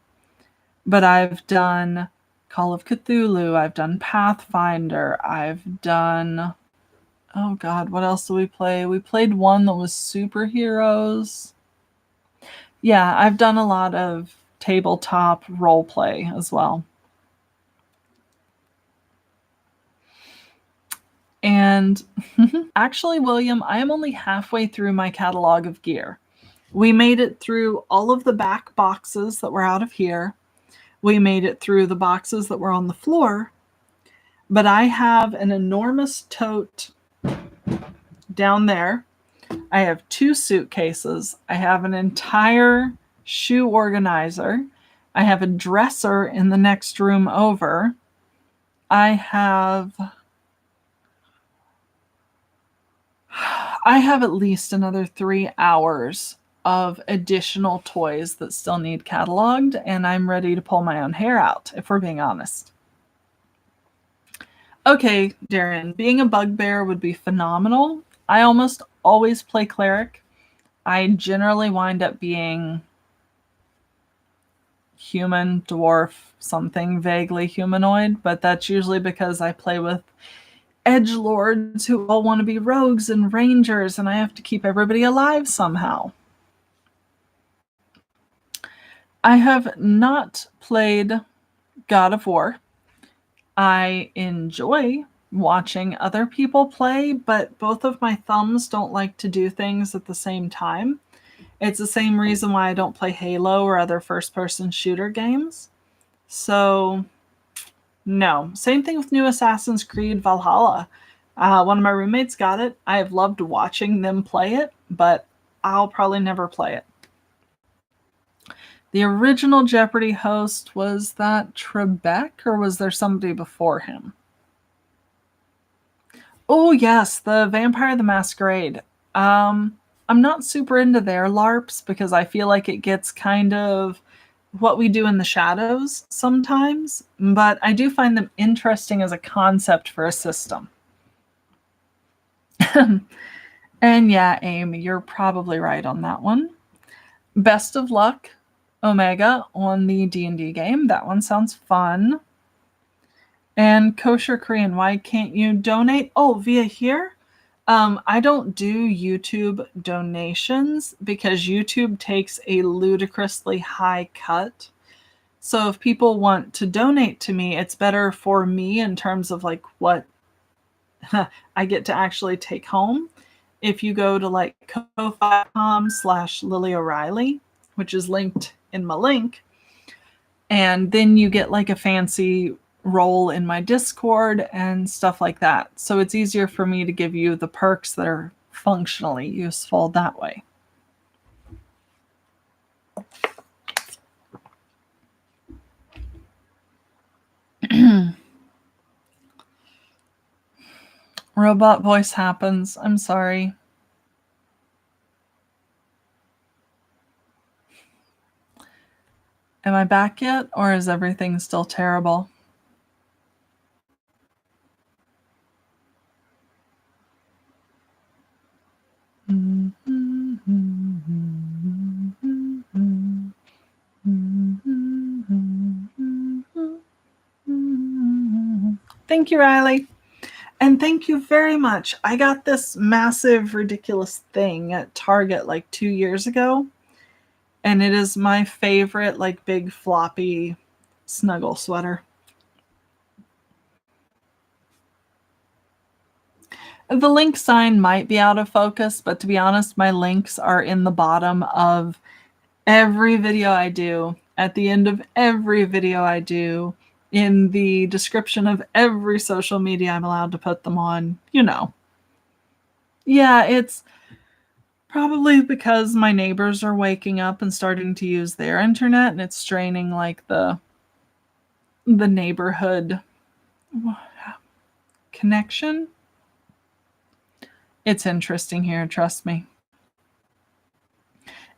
But I've done Call of Cthulhu, I've done Pathfinder, I've done... Oh God, what else do we play? We played one that was superheroes. Yeah, I've done a lot of tabletop roleplay as well. And actually, William, I am only halfway through my catalog of gear. We made it through all of the back boxes that were out of here. We made it through the boxes that were on the floor. But I have an enormous tote down there. I have 2 suitcases. I have an entire shoe organizer. I have a dresser in the next room over. I have at least another 3 hours of additional toys that still need cataloged, and I'm ready to pull my own hair out, if we're being honest. Okay, Darren, being a bugbear would be phenomenal. I almost always play cleric. I generally wind up being human, dwarf, something vaguely humanoid, but that's usually because I play with edgelords who all want to be rogues and rangers, and I have to keep everybody alive somehow. I have not played God of War. I enjoy watching other people play, but both of my thumbs don't like to do things at the same time. It's the same reason why I don't play Halo or other first-person shooter games. So, no. Same thing with new Assassin's Creed Valhalla. One of my roommates got it. I have loved watching them play it, but I'll probably never play it. The original Jeopardy host, was that Trebek, or was there somebody before him? Oh, yes, the Vampire the Masquerade. I'm not super into their LARPs because I feel like it gets kind of what we do in the shadows sometimes, but I do find them interesting as a concept for a system. And yeah, Amy, you're probably right on that one. Best of luck, Omega, on the D&D game. That one sounds fun. And Kosher Korean, why can't you donate? Oh, via here? I don't do YouTube donations because YouTube takes a ludicrously high cut. So if people want to donate to me, it's better for me in terms of like what I get to actually take home. If you go to like ko-fi.com/Lily O'Reilly, which is linked in my link, and then you get like a fancy role in my Discord and stuff like that. So it's easier for me to give you the perks that are functionally useful that way. Robot voice happens. I'm sorry. Am I back yet, or is everything still terrible? Thank you, Riley. And thank you very much. I got this massive, ridiculous thing at Target like 2 years ago. And it is my favorite, like, big, floppy snuggle sweater. The link sign might be out of focus, but to be honest, my links are in the bottom of every video I do, at the end of every video I do, in the description of every social media I'm allowed to put them on, you know. Yeah, it's probably because my neighbors are waking up and starting to use their internet, and it's straining like the neighborhood connection. It's interesting here, trust me.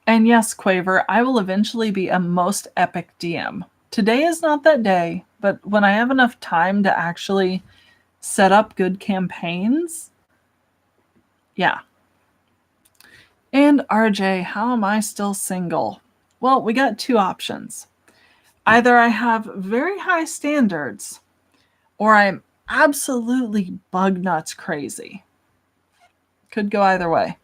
And yes, Quaver, I will eventually be a most epic DM. Today is not that day, but when I have enough time to actually set up good campaigns, yeah. And RJ, how am I still single? Well, we got two options. Either I have very high standards, or I'm absolutely bug nuts crazy. Could go either way.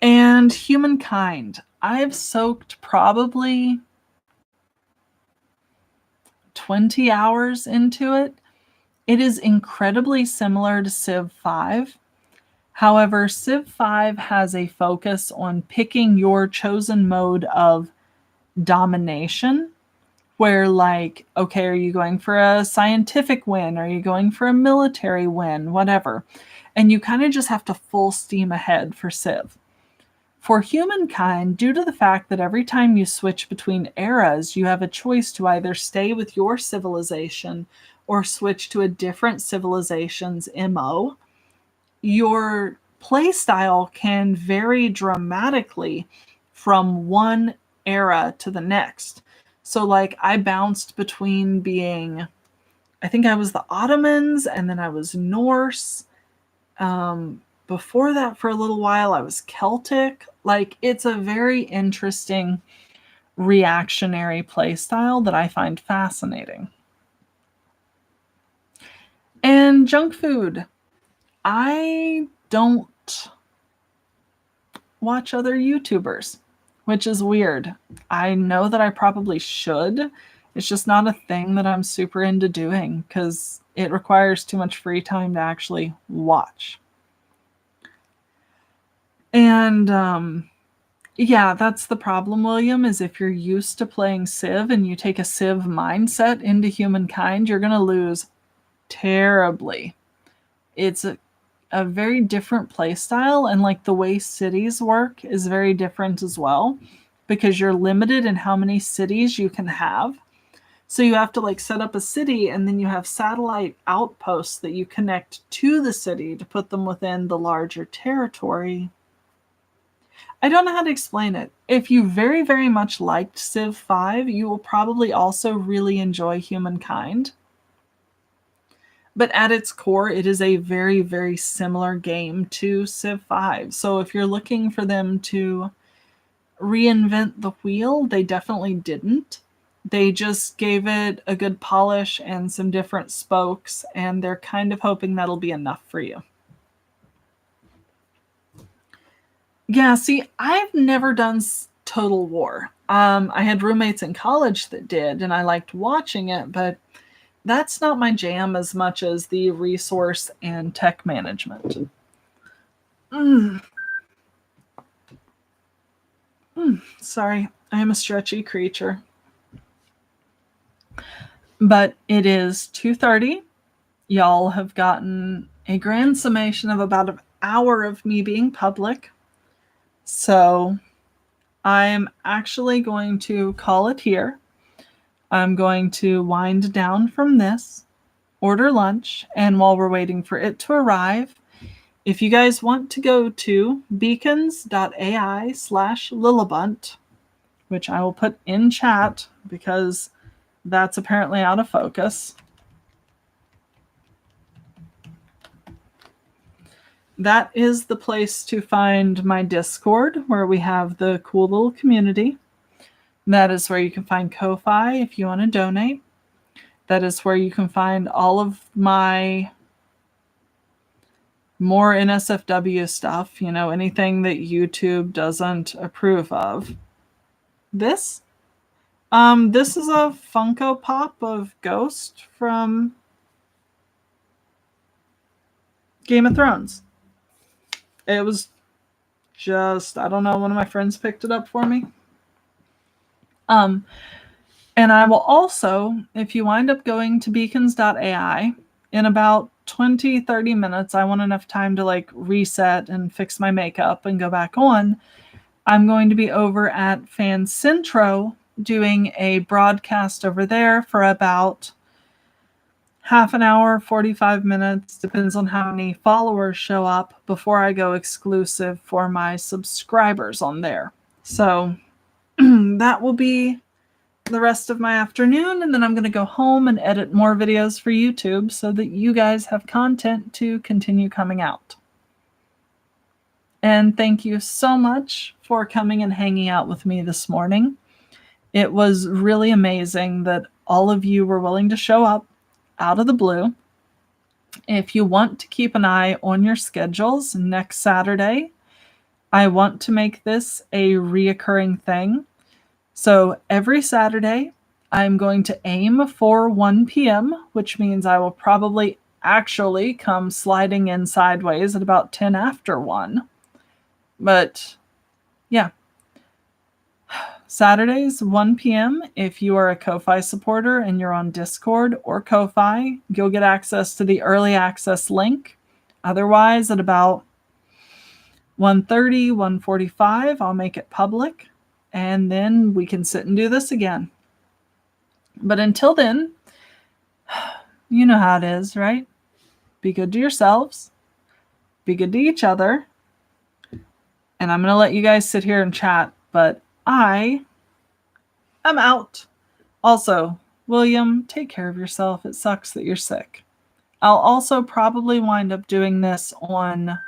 And humankind. I've soaked probably 20 hours into it. It is incredibly similar to Civ 5. However, Civ 5 has a focus on picking your chosen mode of domination, where like, okay, are you going for a scientific win? Are you going for a military win? Whatever. And you kind of just have to full steam ahead for Civ. For humankind, due to the fact that every time you switch between eras, you have a choice to either stay with your civilization or switch to a different civilization's MO, your playstyle can vary dramatically from one era to the next. So, like, I bounced between being, I think I was the Ottomans, and then I was Norse. Before that, for a little while, I was Celtic. Like, it's a very interesting reactionary play style that I find fascinating. And junk food. I don't watch other YouTubers, which is weird. I know that I probably should. It's just not a thing that I'm super into doing because it requires too much free time to actually watch. And yeah, that's the problem, William, is if you're used to playing Civ and you take a Civ mindset into humankind, you're going to lose terribly. It's a very different play style, and like the way cities work is very different as well, because you're limited in how many cities you can have. So you have to like set up a city, and then you have satellite outposts that you connect to the city to put them within the larger territory. I don't know how to explain it. If you very, very much liked Civ 5, you will probably also really enjoy Humankind. But at its core, it is a very, very similar game to Civ 5. So if you're looking for them to reinvent the wheel, they definitely didn't. They just gave it a good polish and some different spokes, and they're kind of hoping that'll be enough for you. Yeah, see, I've never done Total War. I had roommates in college that did, and I liked watching it, but that's not my jam as much as the resource and tech management. Sorry, I am a stretchy creature. But it is 2:30. Y'all have gotten a grand summation of about an hour of me being public. So I'm actually going to call it here. I'm going to wind down from this, order lunch, and while we're waiting for it to arrive, if you guys want to go to beacons.ai/Lilibunt, which I will put in chat because that's apparently out of focus. That is the place to find my Discord, where we have the cool little community. That is where you can find Ko-Fi if you want to donate. That is where you can find all of my more NSFW stuff, you know, anything that YouTube doesn't approve of. This? This is a Funko Pop of Ghost from Game of Thrones. It was just, I don't know, one of my friends picked it up for me. And I will also, if you wind up going to beacons.ai, in about 20, 30 minutes, I want enough time to like reset and fix my makeup and go back on. I'm going to be over at FanCentro doing a broadcast over there for about half an hour, 45 minutes, depends on how many followers show up before I go exclusive for my subscribers on there. So that will be the rest of my afternoon, and then I'm going to go home and edit more videos for YouTube so that you guys have content to continue coming out. And thank you so much for coming and hanging out with me this morning. It was really amazing that all of you were willing to show up out of the blue. If you want to keep an eye on your schedules, next Saturday, I want to make this a reoccurring thing. So every Saturday, I'm going to aim for 1 p.m., which means I will probably actually come sliding in sideways at about 10 after 1. But yeah, Saturdays, 1 p.m. If you are a Ko-Fi supporter and you're on Discord or Ko-Fi, you'll get access to the early access link. Otherwise, at about 1:30, 1:45, I'll make it public, and then we can sit and do this again. But until then, you know how it is, right? Be good to yourselves. Be good to each other. And I'm going to let you guys sit here and chat, but I am out. Also, William, take care of yourself. It sucks that you're sick. I'll also probably wind up doing this on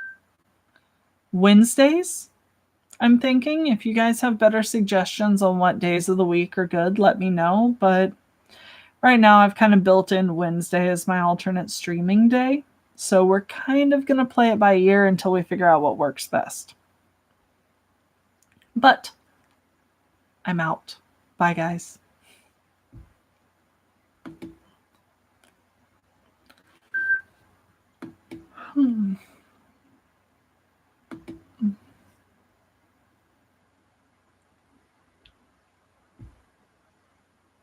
Wednesdays, I'm thinking. If you guys have better suggestions on what days of the week are good, let me know. But right now, I've kind of built in Wednesday as my alternate streaming day. So we're kind of going to play it by ear until we figure out what works best. But I'm out. Bye, guys.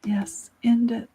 Yes, end it.